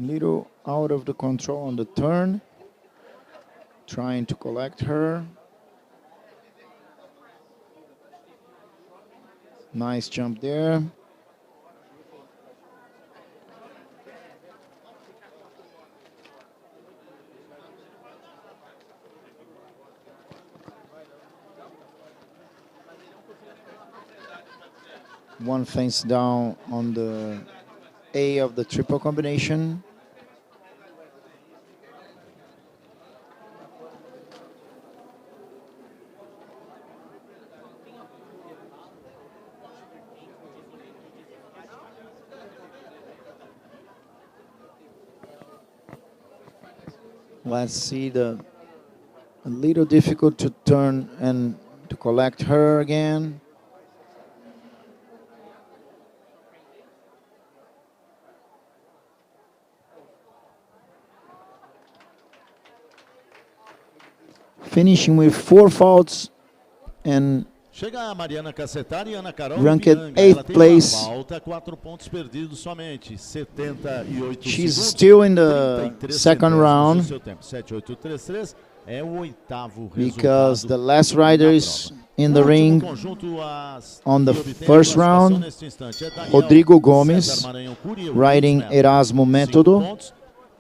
Little out of the control on the turn, trying to collect her. Nice jump there. One fence down on the A of the triple combination. Let's see, a little difficult to turn and to collect her again. finishing with 4 faults and Chega a Mariana Cassetari e Ana Carol ranked Ipiranga. 8th Ela tem place. uma falta, 4 pontos perdidos somente. 78 She's segundos. still in the 33 second centésimos round do seu tempo. 7833 é o oitavo because resultado the last na rider is prova. in O the último ring conjunto on the que obtém a first classificação round. neste instante é Daniel Rodrigo Gomes, César Maranhão Curia, o riding Luiz Neto. Erasmo 5 Método. pontos,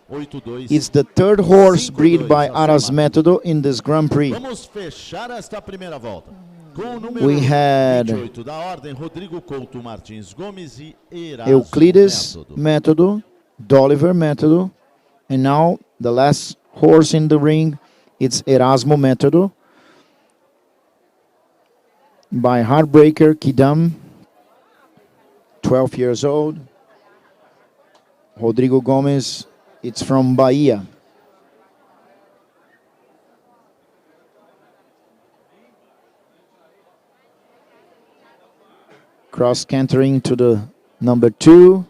8-2. It's the third horse 5-2 bred by a Aras somar. Método in this Grand Prix. Vamos fechar esta primeira volta. Com o número We had 28 da ordem, Rodrigo Couto Martins Gomes e Erasmo Euclides Método. Método, Doliver Método, and now the last horse in the ring, it's Erasmo Método by Heartbreaker Kidam, 12 years old. Rodrigo Gomes, it's from Bahia. Cross cantering to the number 2.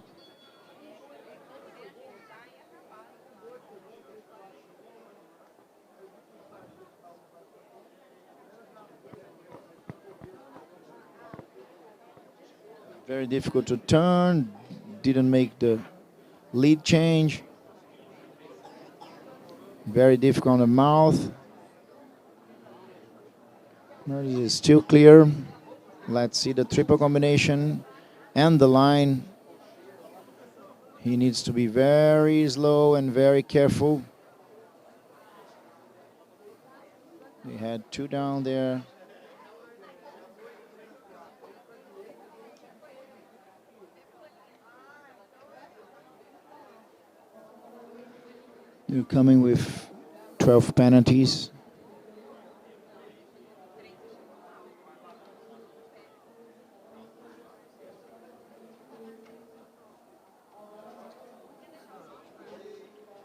Very difficult to turn. Didn't make the lead change. Very difficult on the mouth. But he is still clear. Let's see the triple combination and the line. He needs to be very slow and very careful. We had 2 down there. You're coming with 12 penalties.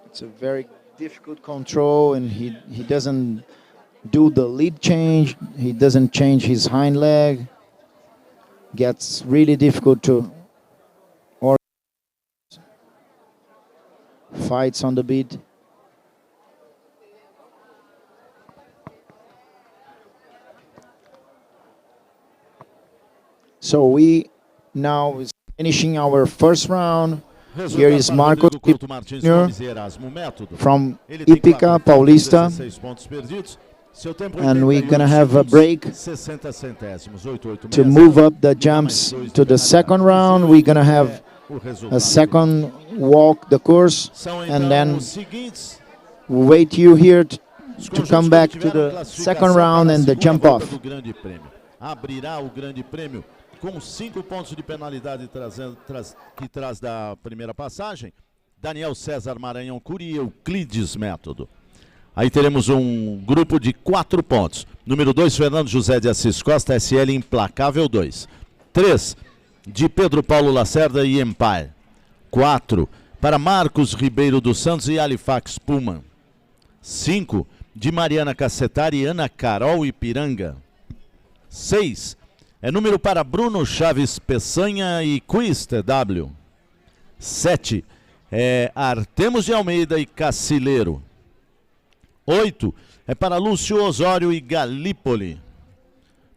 It's a very difficult control, and he doesn't do the lead change. He doesn't change his hind leg. Gets really difficult to or fights on the beat. So we now is finishing our first round. Here is Marcos Rodrigo Couto Martins Jr. Gomes e Erasmo Método. from Ele tem Hípica, 4 Paulista, 16 pontos perdidos. Seu tempo and we're 88 gonna have a segundos, break 60 centésimos, 88 to move up the jumps to the second round. We're gonna have a second walk the course, São and então then os seguintes. wait you here Os to conjuntos come que back to obtiveram the classificação second round para a and the segunda jump volta off. do Grande Prêmio. Abrirá o Grande Prêmio com 5 pontos de penalidade que traz da primeira passagem. Daniel César Maranhão Curia, Euclides Método. Aí teremos um grupo de 4 pontos. Número 2, Fernando José de Assis Costa, SL Implacável 2. 3, de Pedro Paulo Lacerda e Empire. 4, para Marcos Ribeiro dos Santos e Halifax Pullman. 5, de Mariana Cassetari e Ana Carol Ipiranga. 6, é número para Bruno Chaves Peçanha e Quiz TW. 7, é Artemos de Almeida e Cacileiro. 8, é para Lúcio Osório e Galípoli.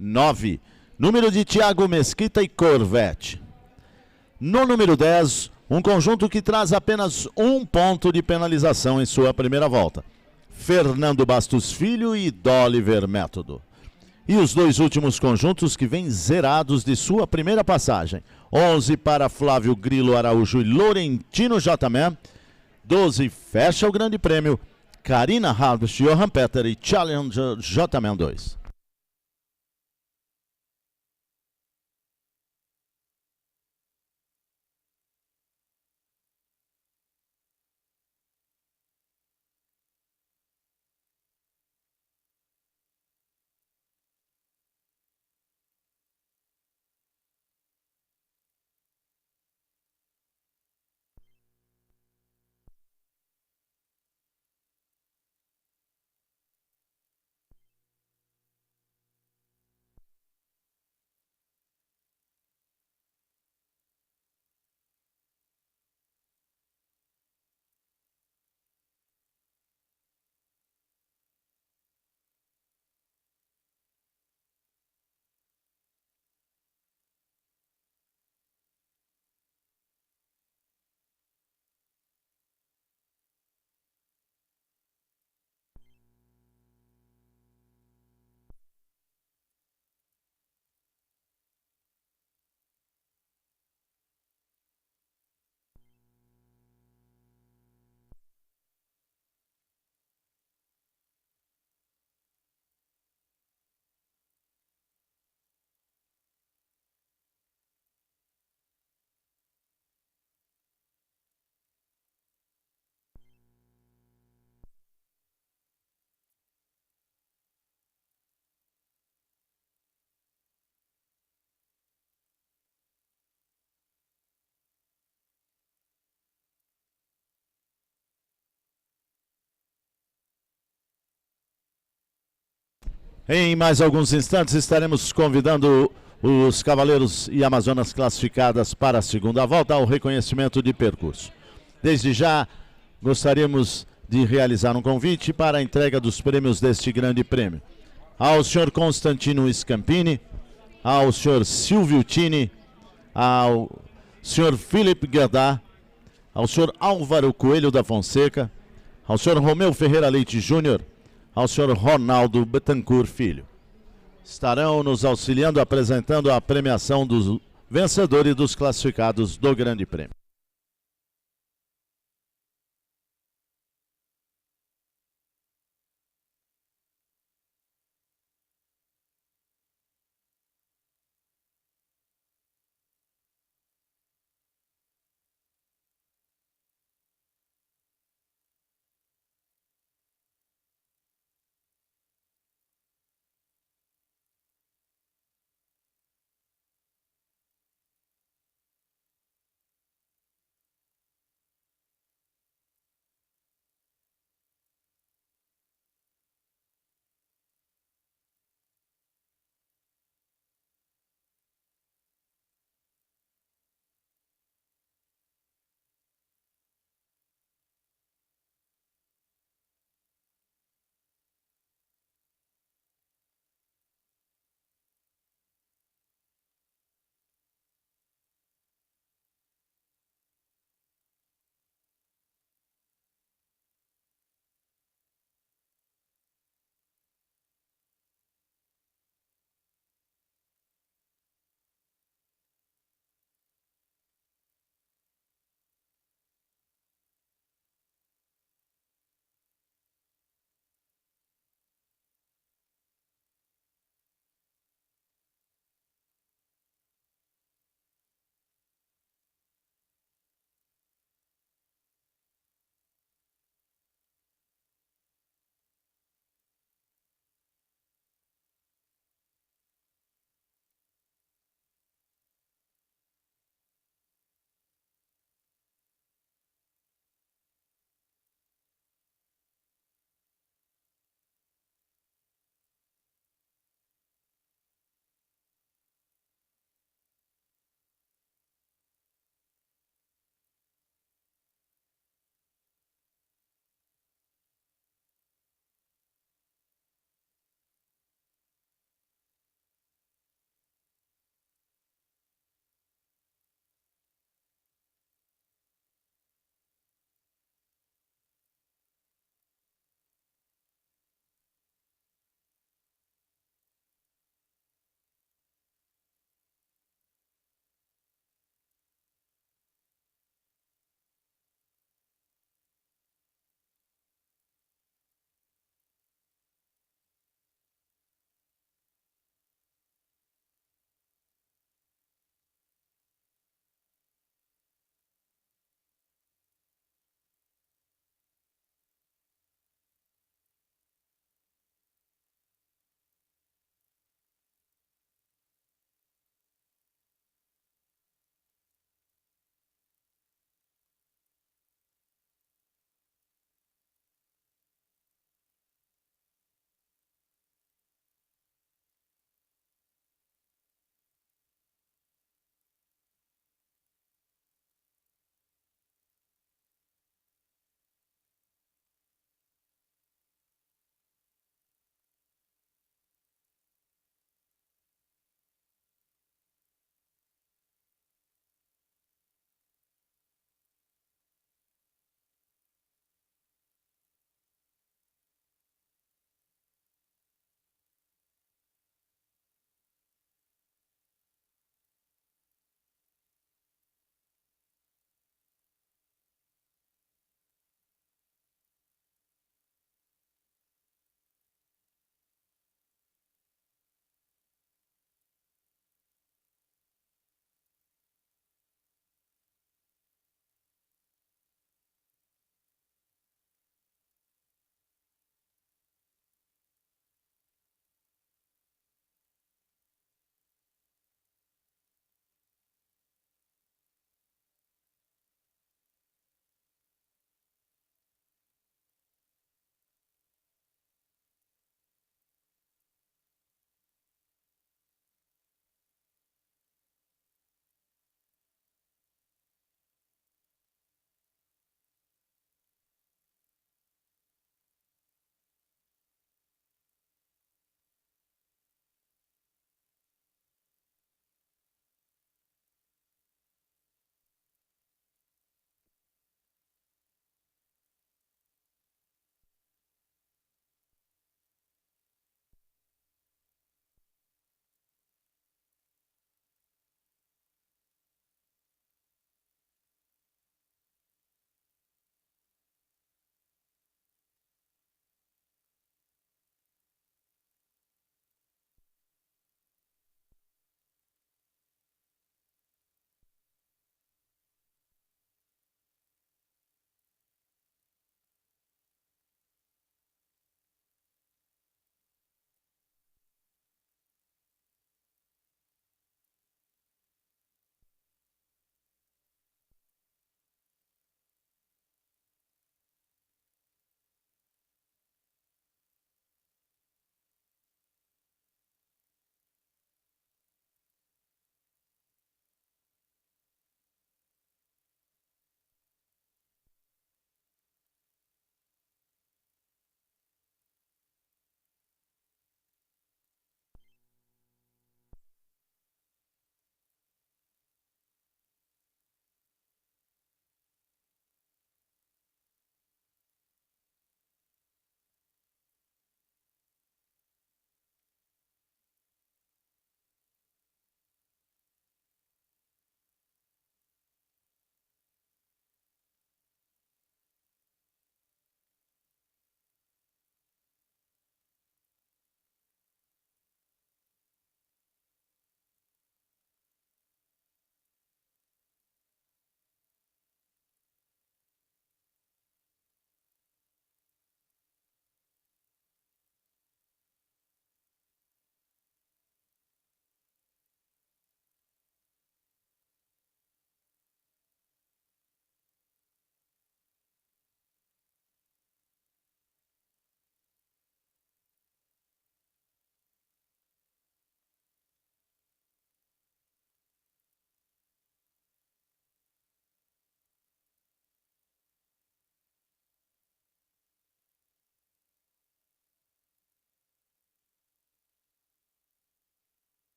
9, número de Tiago Mesquita e Corvette. No número 10, um conjunto que traz apenas 1 ponto de penalização em sua primeira volta. Fernando Bastos Filho e Doliver Método. E os 2 últimos conjuntos que vêm zerados de sua primeira passagem. 11 para Flávio Grilo Araújo e Laurentino J-Man. 12 fecha o Grande Prêmio. Karina Harvest, Johan Peter e Challenger J-Man 2. Em mais alguns instantes estaremos convidando os cavaleiros e amazonas classificadas para a segunda volta ao reconhecimento de percurso. Desde já, gostaríamos de realizar um convite para a entrega dos prêmios deste grande prêmio. Ao senhor Constantino Scampini, ao senhor Silvio Tini, ao senhor Felipe Guedá, ao senhor Álvaro Coelho da Fonseca, ao senhor Romeu Ferreira Leite Júnior, ao senhor Ronaldo Betancourt Filho. Estarão nos auxiliando apresentando a premiação dos vencedores e dos classificados do Grande Prêmio.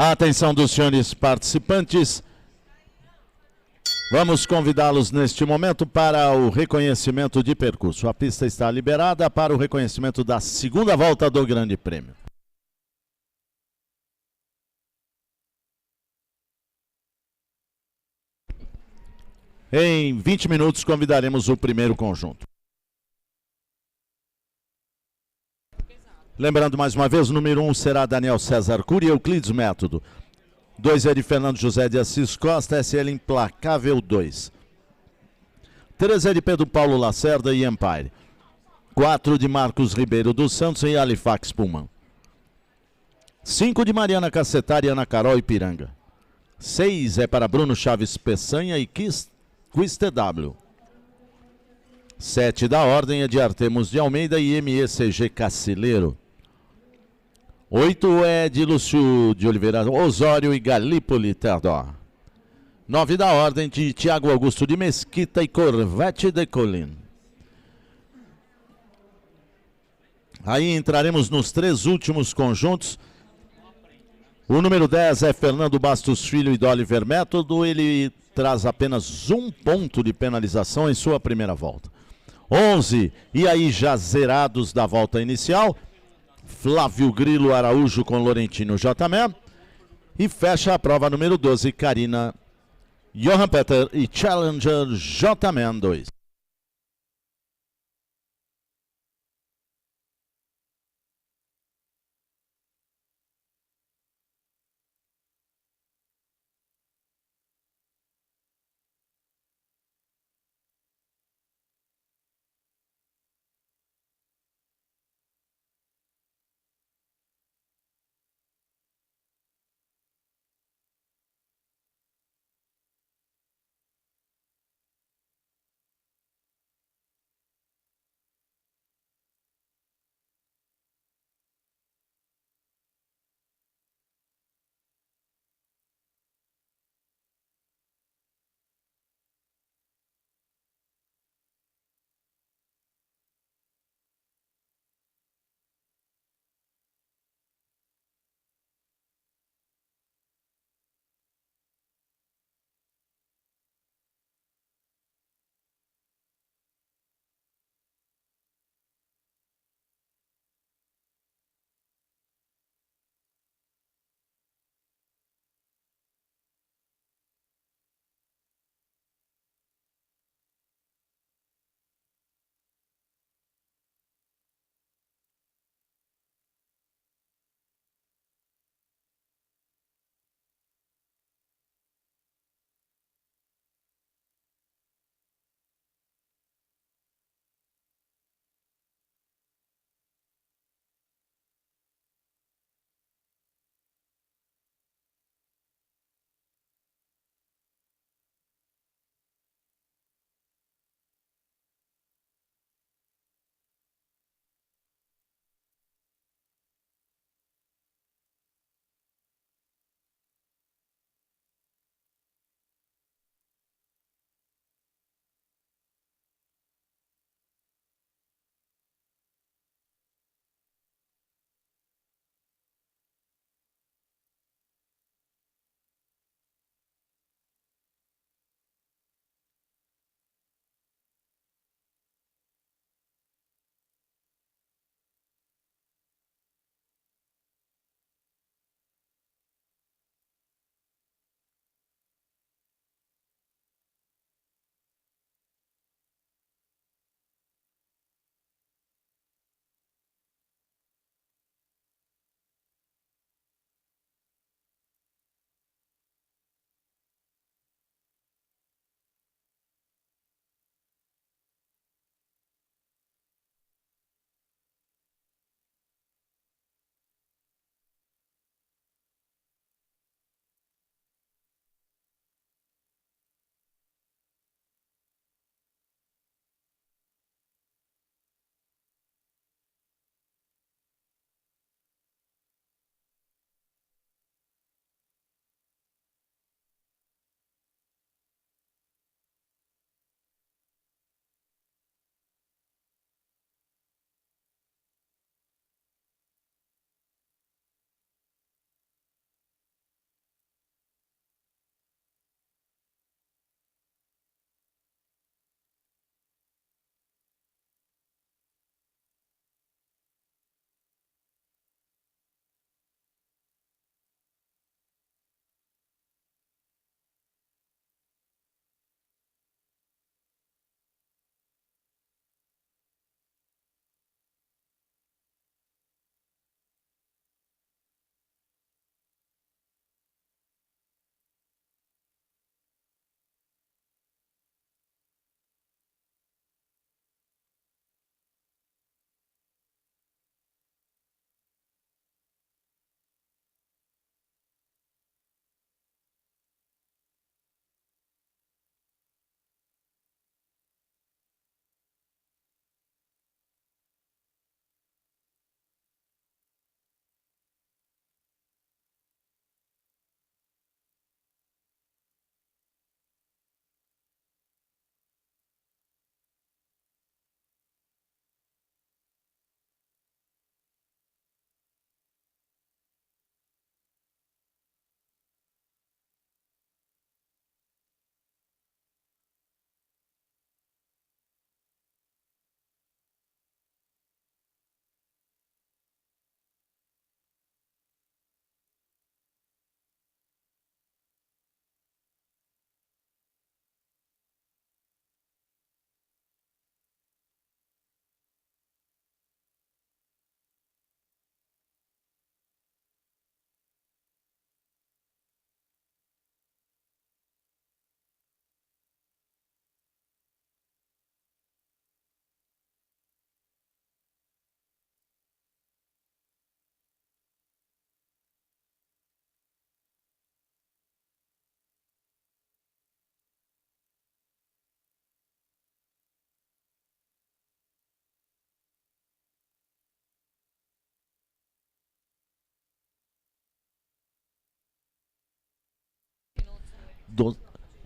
A atenção dos senhores participantes. Vamos convidá-los neste momento para o reconhecimento de percurso. A pista está liberada para o reconhecimento da segunda volta do Grande Prêmio. Em 20 minutos convidaremos o primeiro conjunto. Lembrando mais uma vez, o número 1 será Daniel César Cury, Euclides Método. 2 é de Fernando José de Assis Costa, SL Implacável 2. 3 é de Pedro Paulo Lacerda e Empire. 4 de Marcos Ribeiro dos Santos e Halifax Pullman. 5 de Mariana Cacetari, Ana Carol Ipiranga. 6 é para Bruno Chaves Peçanha e QuistW. 7 da ordem é de Artemus de Almeida e MECG Cacileiro. 8 é de Lúcio de Oliveira Osório e Galípoli Teodoro. 9 da ordem de Tiago Augusto de Mesquita e Corvette de Colin. Aí entraremos nos 3 últimos conjuntos. O número 10 é Fernando Bastos Filho e do Oliver Método. Ele traz apenas 1 ponto de penalização em sua primeira volta. 11, e aí já zerados da volta inicial, Flávio Grilo Araújo com Laurentino J-Man. E fecha a prova número 12, Karina Johan Peter e Challenger J-Man 2.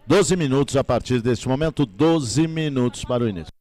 12 minutos a partir deste momento, 12 minutos para o início.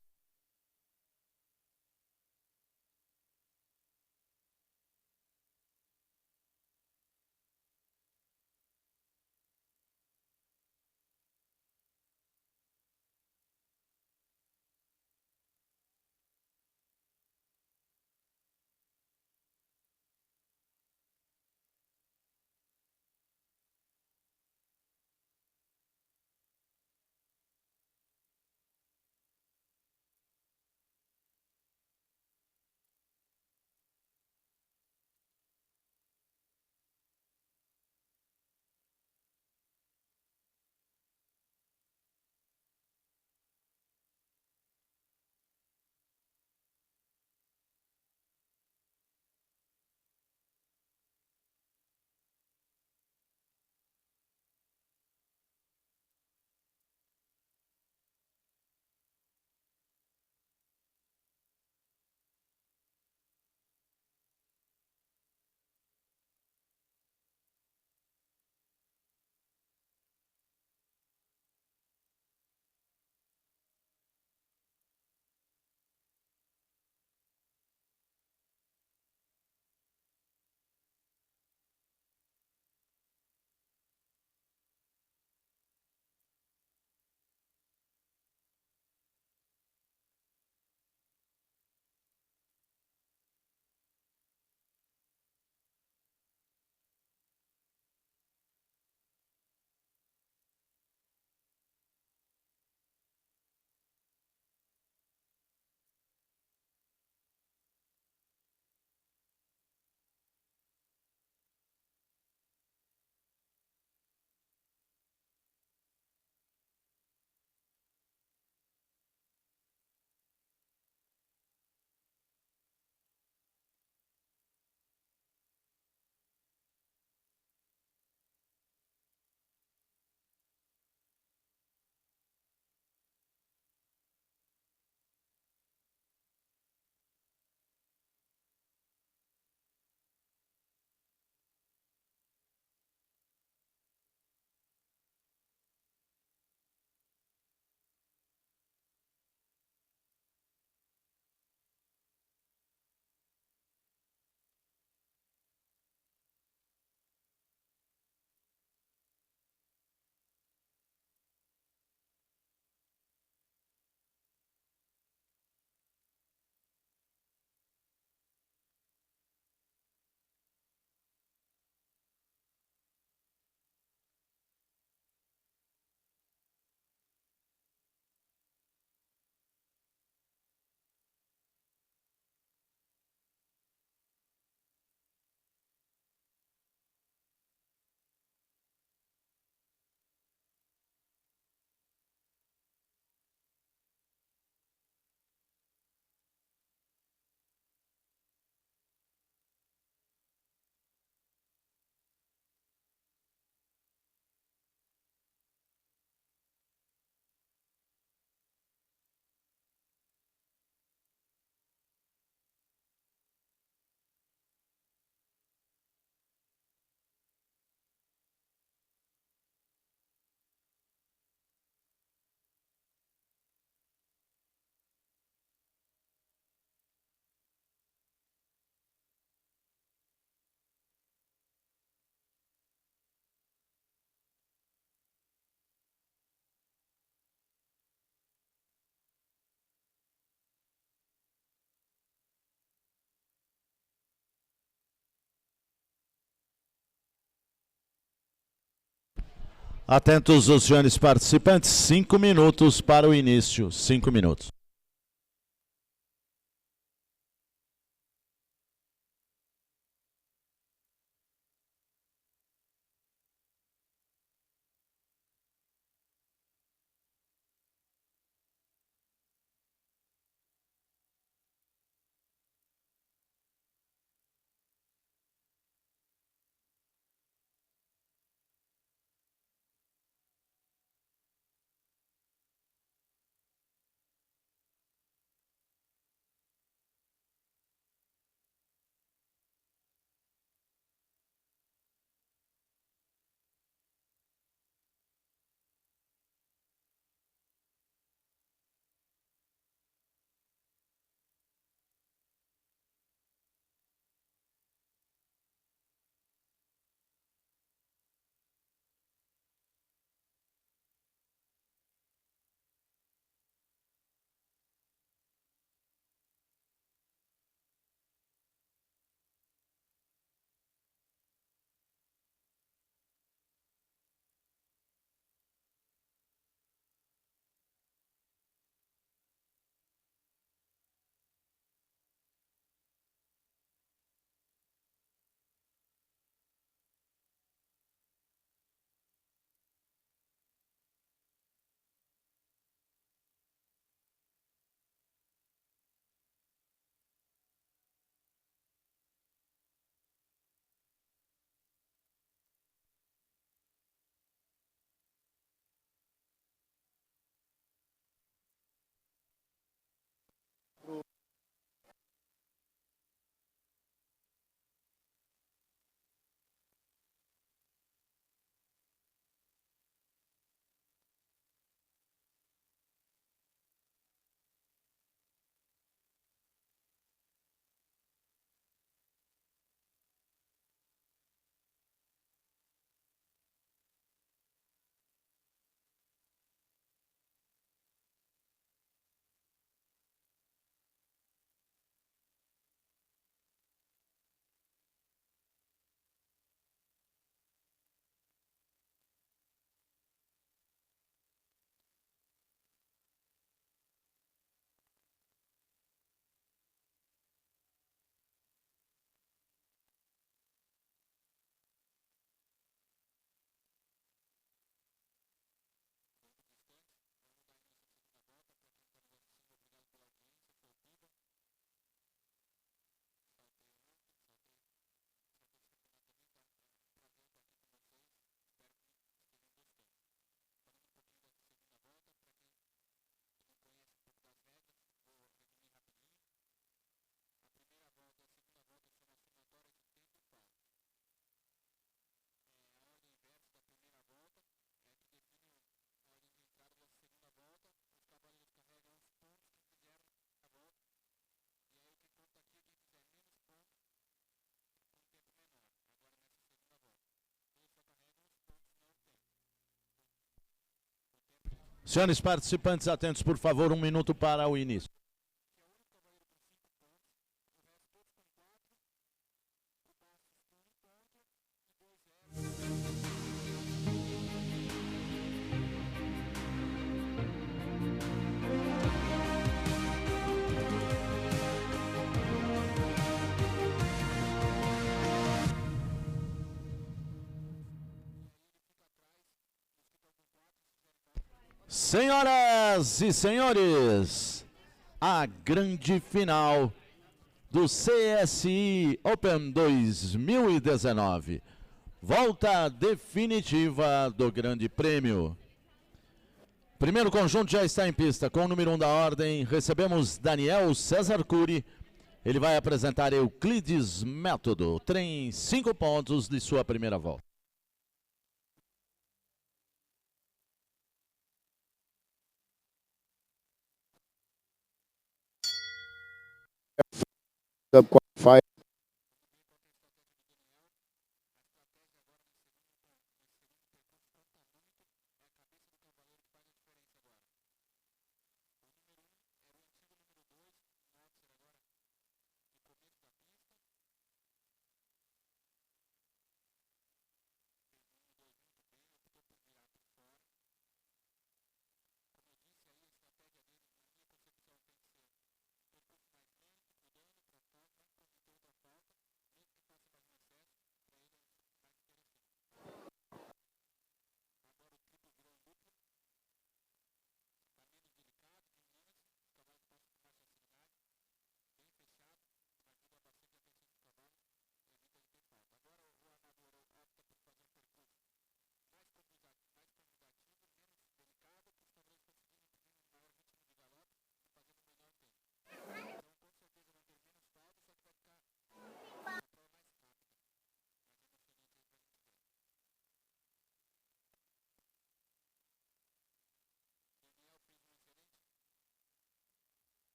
Atentos os senhores participantes, 5 minutos para o início, 5 minutos. Senhores participantes, atentos, por favor, 1 minuto para o início. Senhoras e senhores, a grande final do CSI Open 2019. Volta definitiva do Grande Prêmio. Primeiro conjunto já está em pista. Com o número 1 da ordem, recebemos Daniel César Cury. Ele vai apresentar Euclides Método. Tem 5 pontos de sua primeira volta. The qualifier.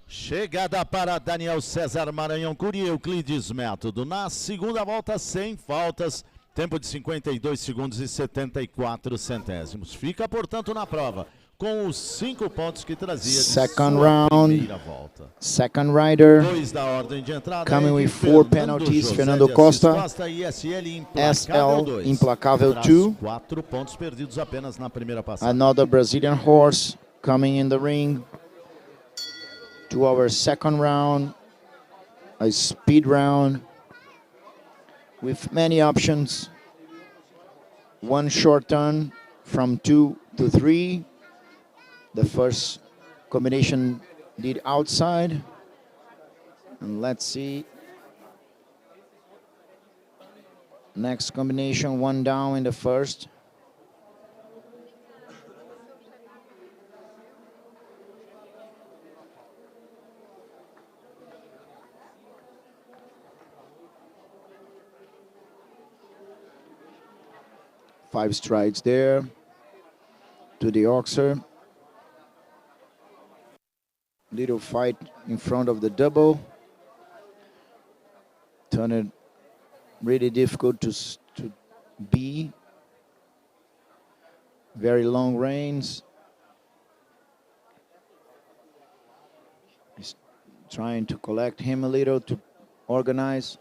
Chegada para Daniel César Maranhão Cury, Euclides Método. Na segunda volta, sem faltas, tempo de 52 segundos e 74 centésimos. Fica, portanto, na prova, com os 5 pontos que trazia de Second sua round. primeira volta. Second rider. 2 da ordem de entrada. Coming é de with 4 Fernando penalties, José Fernando de Assis Costa. E SL SL Implacável 2. Implacável Traz 2. 4 pontos perdidos apenas na primeira passada. Another Brazilian horse coming in the ring to our second round, a speed round with many options. One short turn from 2 to 3. The first combination did outside. And let's see. Next combination, 1 down in the first. Five strides there to the oxer. Little fight in front of the double. Turn it really difficult to be. Very long reins. He's trying to collect him a little to organize.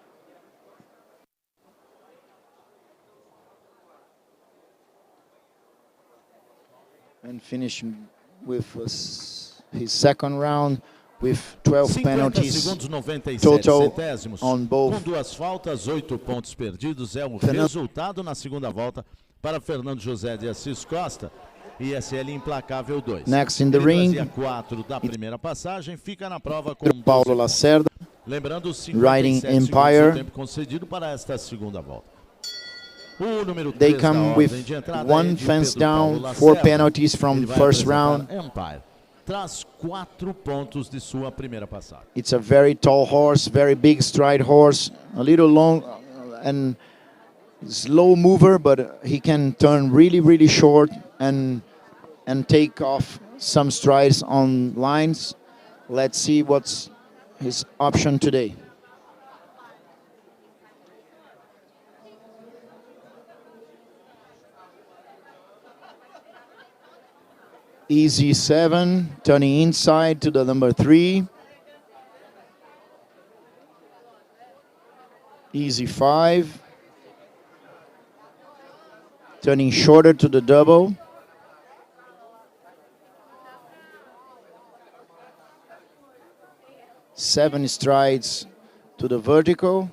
And finishing with his second round with 12 50 penalties segundos, 97 total centésimos. on both. Com 2 faltas, 8 pontos perdidos. É o Fernando- resultado na segunda volta para Fernando José de Assis Costa. E SL Implacável 2. Next in the Ele ring, trazia 4 da primeira passagem, fica na prova com 12 Paulo pontos. Lacerda. Lembrando os Riding 57 segundos Empire. do tempo concedido para esta segunda volta. O número They 3 da come ordem with de entrada é 1 de fence Pedro Paulo down, Lacerda. 4 penalties from Ele vai first apresentar round. Empire. Traz 4 pontos de sua primeira passagem. It's a very tall horse, very big stride horse, a little long and slow mover, but he can turn really, really short and take off some strides on lines. Let's see what's his option today. Easy 7, turning inside to the number 3. Easy 5, turning shorter to the double. Seven strides to the vertical.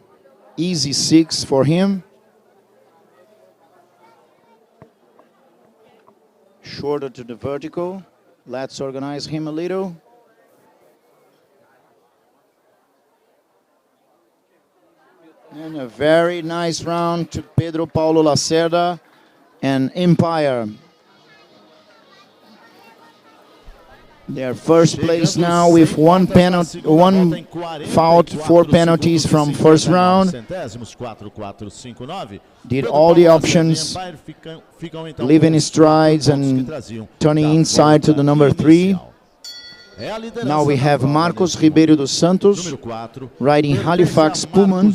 Easy 6 for him. Shorter to the vertical. Let's organize him a little. And a very nice round to Pedro Paulo Lacerda and Empire. They're first place now with one penalty, one foul, 4 penalties from first round. Did all the options, leaving strides and turning inside to the number 3. Now we have Marcos Ribeiro dos Santos riding Halifax Pullman.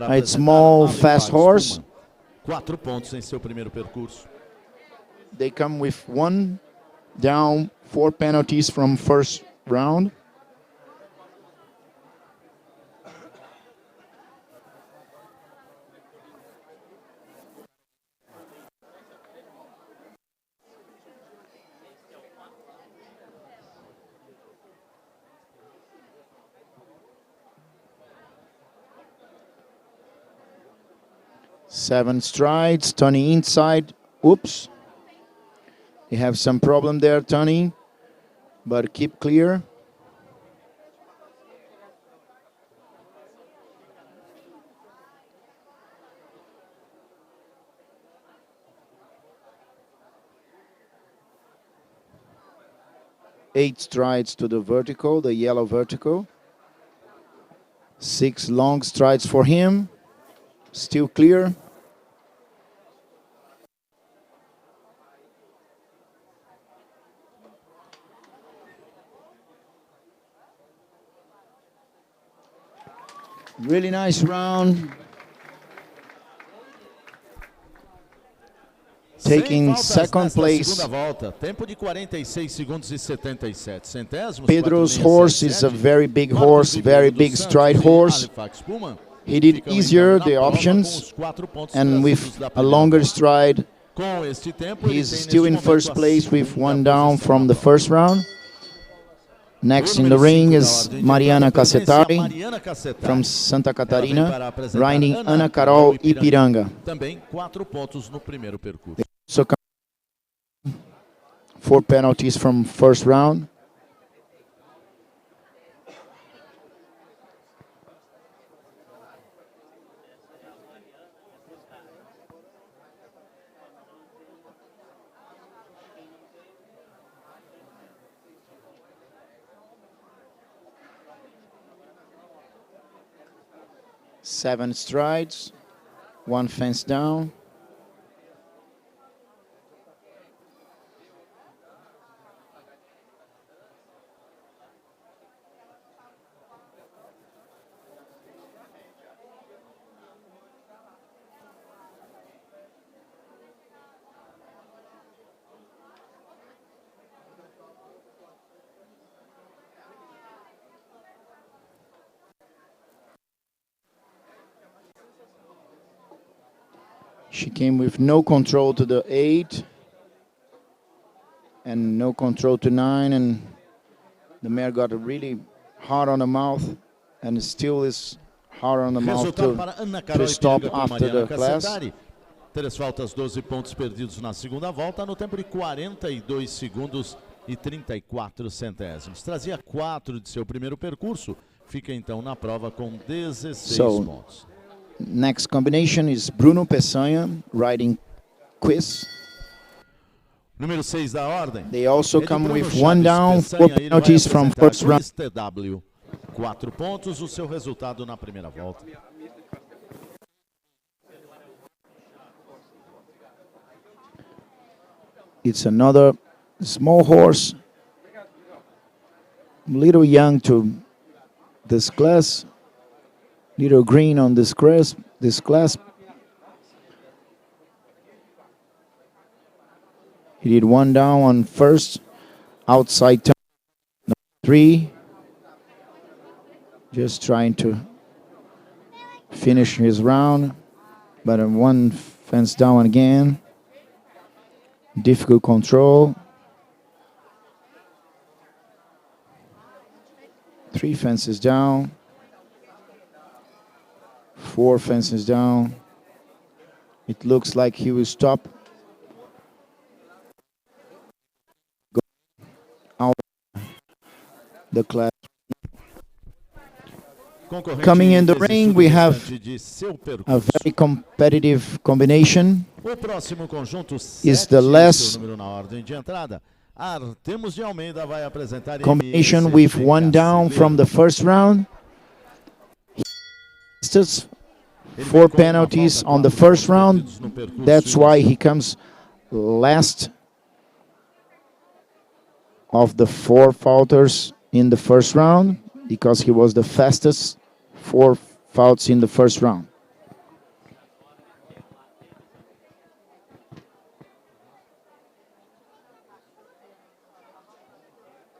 A small, fast horse. They come with 1 down, 4 penalties from first round. Seven strides, turning inside. Oops. You have some problem there, Tony, but keep clear. Eight strides to the vertical, the yellow vertical. 6 long strides for him. Still clear. Really nice round. Taking second place. Tempo de 46 segundos e 77 centésimos. Pedro's horse is a very big horse, very big stride horse. He did easier the options, and with a longer stride, he's still in first place with 1 down from the first round. Next in the ring is Mariana Cassetari from Santa Catarina, riding Ana Carol Ipiranga. So 4 penalties from first round. Seven strides, 1 fence down. She came with no control to the 8 and no control to 9, and the mare got really hard on the mouth, and still is hard on the mouth to stop after the class. 3 faltas, 12 pontos perdidos na segunda volta, no tempo de 42 segundos e 34 centésimos. Trazia 4 de seu primeiro percurso, fica então na prova com 16 pontos. Next combination is Bruno Peçanha riding Quiz. Número 6 da ordem. They also come with 1 down, 4 penalties from first round. 4 pontos, o seu resultado na primeira volta. It's another small horse, little young to this class. Little green on this class. He did 1 down on first, outside turn, number 3. Just trying to finish his round, but 1 fence down again. Difficult control. 3 fences down. 4 fences down. It looks like he will stop. Go out the class. Coming in the ring, we have a very competitive combination. Is the last combination with 1 down from the first round. 4 penalties on the first round. That's why he comes last of the 4 faulters in the first round, because he was the fastest 4 faults in the first round.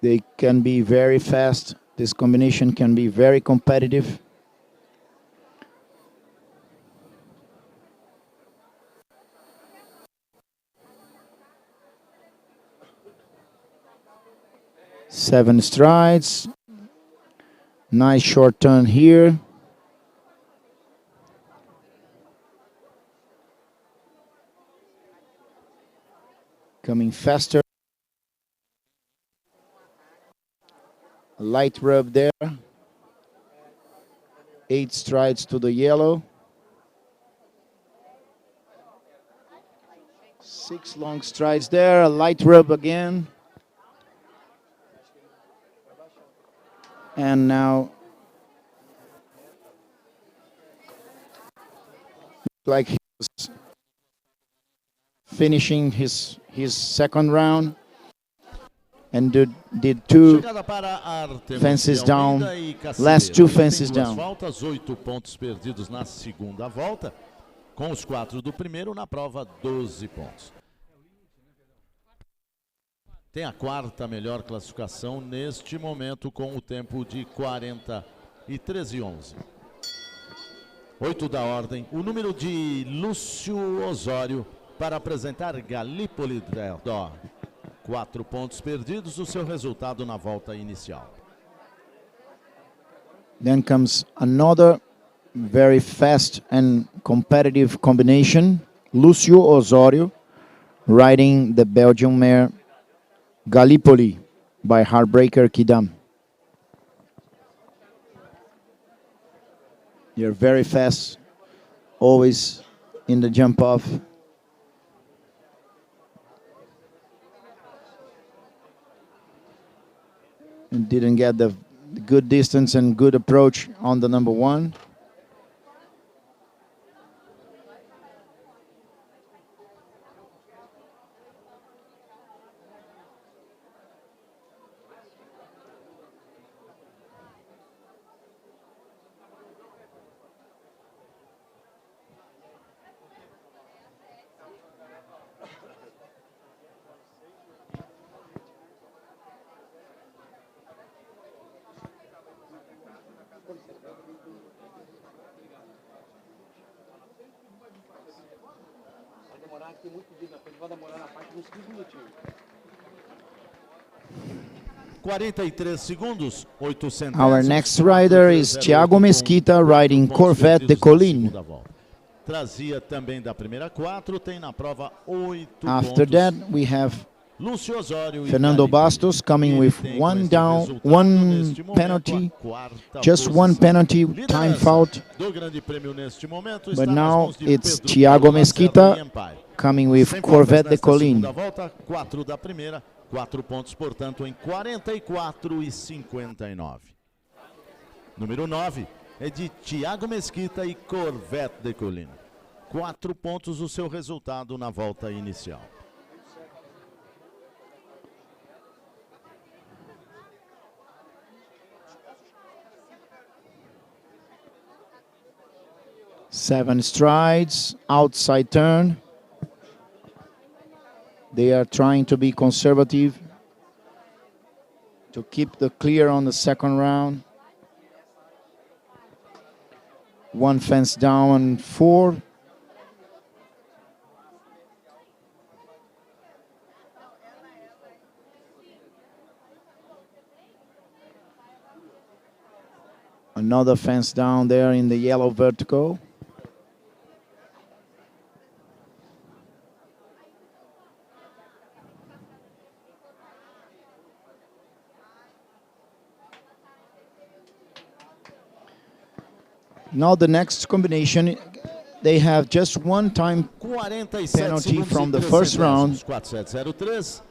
They can be very fast. This combination can be very competitive. Seven strides. Nice short turn here. Coming faster. Light rub there. 8 strides to the yellow. 6 long strides there. A light rub again. And now, like he was finishing his second round, and did 2 fences down, last 2 fences down. Faltas, 8 pontos perdidos na segunda volta, com os 4 do primeiro na prova, 12 pontos. Tem a 4ª melhor classificação neste momento, com o tempo de 43:11. 8 da ordem, o número de Lúcio Osório para apresentar Gallipoli Dó. 4 pontos perdidos, o seu resultado na volta inicial. Then comes another very fast and competitive combination. Lúcio Osório riding the Belgian mare Gallipoli by Heartbreaker Kidam. They're very fast, always in the jump off. And didn't get the good distance and good approach on the number 1. Tem muito pedido na frente, vai demorar na parte uns 15 minutinhos. 43 segundos, 800. Our next rider is Thiago Mesquita riding Corvette de Colline. Trazia também da primeira 4, tem na prova 8 After pontos. that, we have Lúcio Osório e Fernando Bastos coming with 1 down, 1 penalty, just 1 penalty time fault. Do Grande Prêmio neste momento, But now it's Thiago Mesquita coming with Corvette de Colline. Volta, 4 da primeira, 4 pontos, portanto, em 44:59. Número 9 é de Thiago Mesquita e Corvette de Colline. 4 pontos, o seu resultado na volta inicial. Seven strides, outside turn. They are trying to be conservative to keep the clear on the second round. One fence down on 4. Another fence down there in the yellow vertical. Now the next combination, they have just one time penalty from the first round,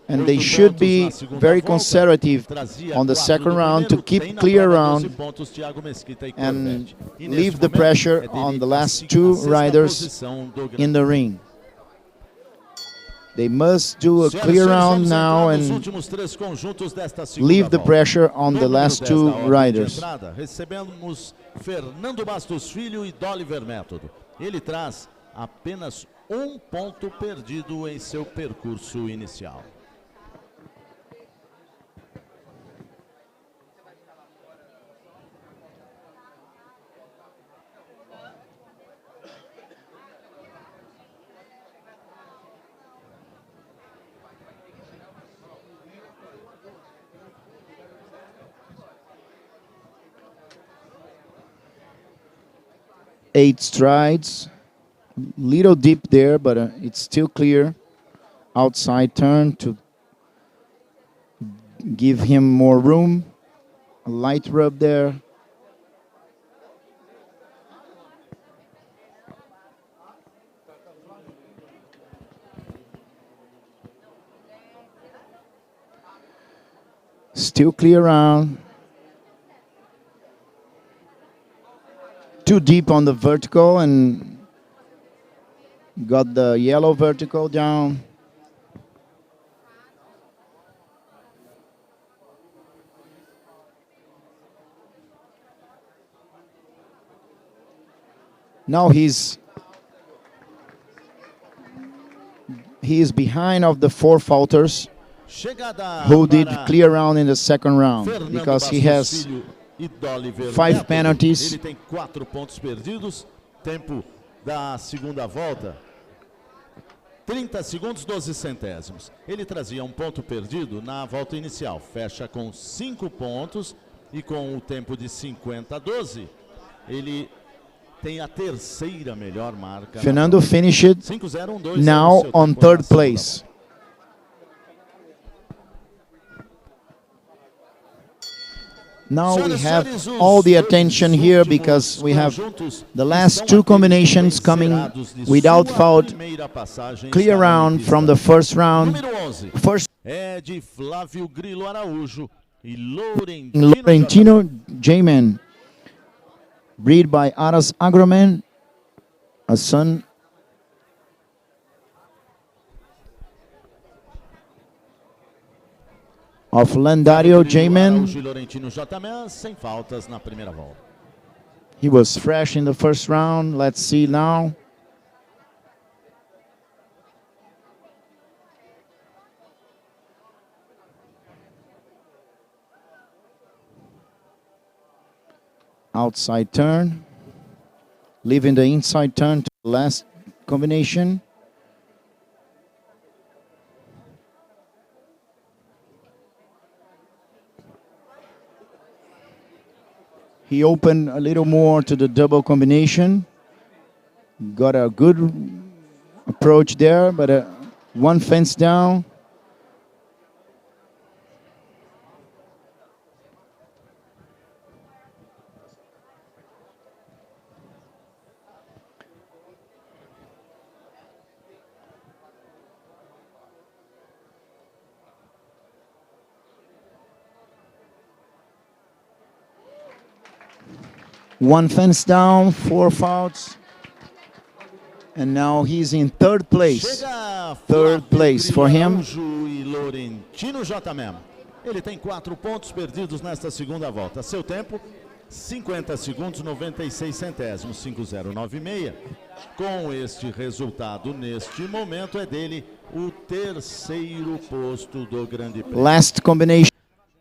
and they should be very conservative on the second round to keep clear round and leave the pressure on the last 2 riders in the ring. They must do a clear round now and leave the pressure on the last 2 riders. Recebemos Fernando Bastos Filho e Doliver Método. Ele traz apenas 1 ponto perdido em seu percurso inicial. Eight strides, little deep there, but it's still clear. Outside turn to give him more room. A light rub there. Still clear round. Too deep on the vertical and got the yellow vertical down. Now he is behind of the 4 falters who did clear round in the second round because he has 5 penalties. Ele tem 4 pontos perdidos. Tempo da segunda volta, 30 segundos, 12 centésimos. Ele trazia 1 ponto perdido na volta inicial. Fecha com 5 pontos e com o tempo de 50-12, ele tem a terceira melhor marca. Fernando finished now on 3rd place. Now we have all the attention here because we have the last 2 combinations coming without fault. Clear round from the first round. First é de Flávio Grilo Araújo e Laurentino J-Man, bred by Aras Agroman, a son of Lendario J-Man. sem faltas na primeira volta. He was fresh in the first round. Let's see now. Outside turn. Leaving the inside turn to the last combination. He opened a little more to the double combination. Got a good approach there, but 1 fence down. One fence down, 4 faults. And now he's in 3rd place. 3rd place for him. Ele tem 4 pontos perdidos nesta segunda volta. Seu tempo, 50 segundos, 96 centésimos, 5096. Com este resultado, neste momento, é dele o terceiro posto do Grande Prêmio. Last combination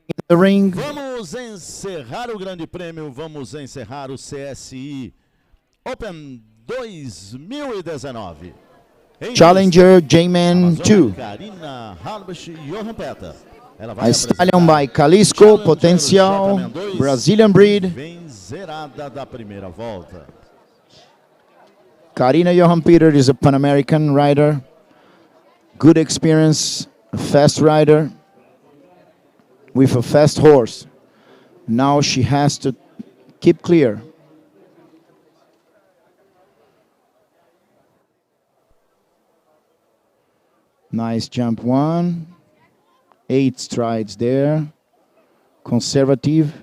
in the ring. Vamos encerrar o Grande Prêmio, vamos encerrar o CSI Open 2019. Challenger J-Man 2. Karina Harbach e Johan Petter. Ela A vai stallion by apresentar Calisco, Challenger Potencial, J-Man 2, Brazilian breed. Vem zerada da primeira volta. Karina Johan Peter is a Pan-American rider. Good experience, a fast rider with a fast horse. Now she has to keep clear. Nice jump one. 8 strides there. Conservative.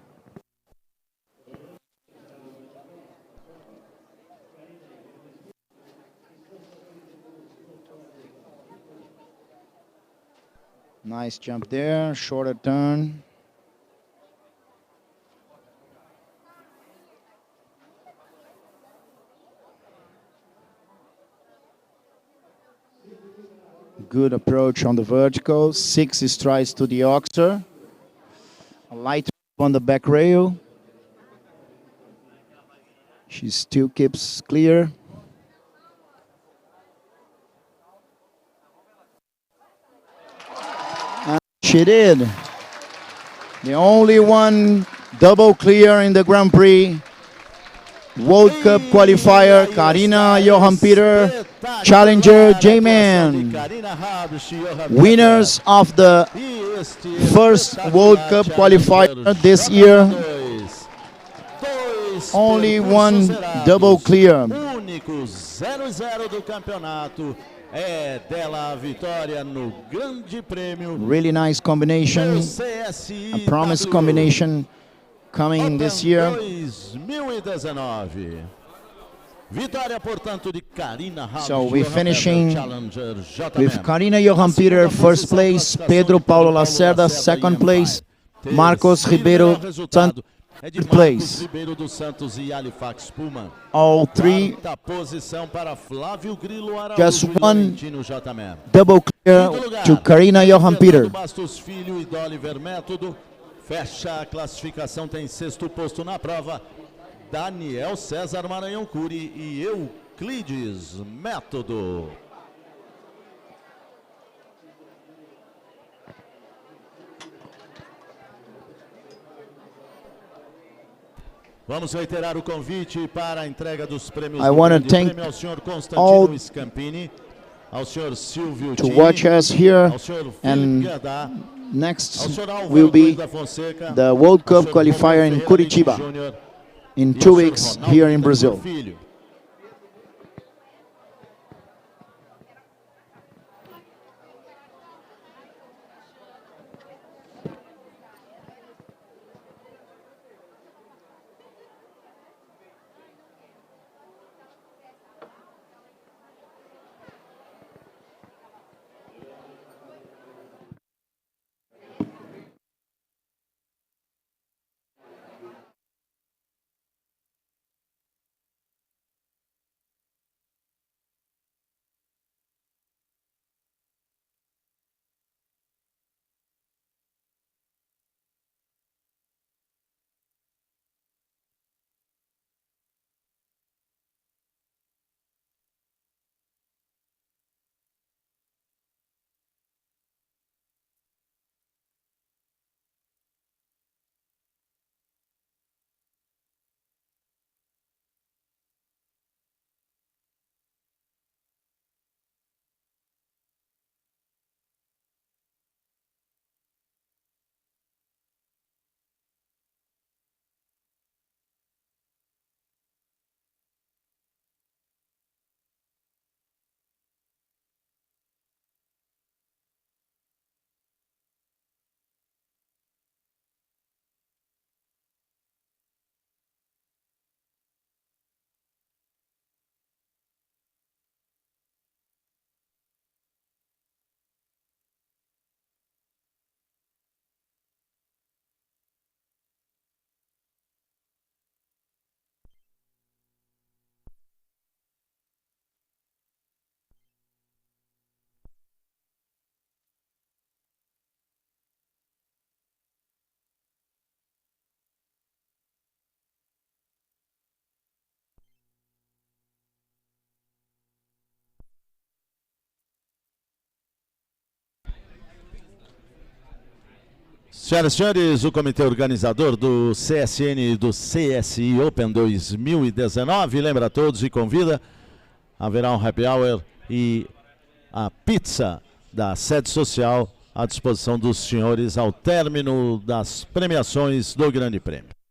Nice jump there, shorter turn. Good approach on the vertical. 6 strides to the oxer. A light on the back rail. She still keeps clear. And she did. The only one double clear in the Grand Prix. World Cup qualifier, Karina Johan Peter, Challenger J-Man. Winners of the first World Cup qualifier this year. Only one double clear. Único 0-0 do campeonato. É dela a vitória no Grande Prêmio. Really nice combination. A promised combination coming this year. 2019. Vitória, portanto, de Karina Harbach. So we're finishing Challenger with Karina Johan Peter, first place, Pedro Paulo Lacerda, second place, Marcos Ribeiro, third place. Ribeiro dos Santos e Halifax Pullman. All three, Quarta posição para Flávio Grilo Araújo just e one Laurentino J-Man. double clear Quinto lugar, to Karina Johan Peter. Fernando Bastos Filho e Doliver Método. Fecha a classificação, tem sexto posto na prova. Daniel César Maranhão Cury e Euclides Método. Vamos reiterar o convite para a entrega dos prêmios I do wanna Grande thank Prêmio ao senhor all Constantino Scampini, ao senhor Silvio To Tini, watch us here, ao senhor Felipe and Guedá, next ao senhor Álvaro will be Cruz da Fonseca, the World ao Cup senhor qualifier Romulo in Ferreira Curitiba Leite Júnior in e 2 ao senhor weeks Ronaldo here in Bittencourt Brazil. Filho. Senhoras e senhores, o comitê organizador do CSN e do CSI Open 2019 lembra a todos e convida. Haverá um happy hour e a pizza da sede social à disposição dos senhores ao término das premiações do Grande Prêmio.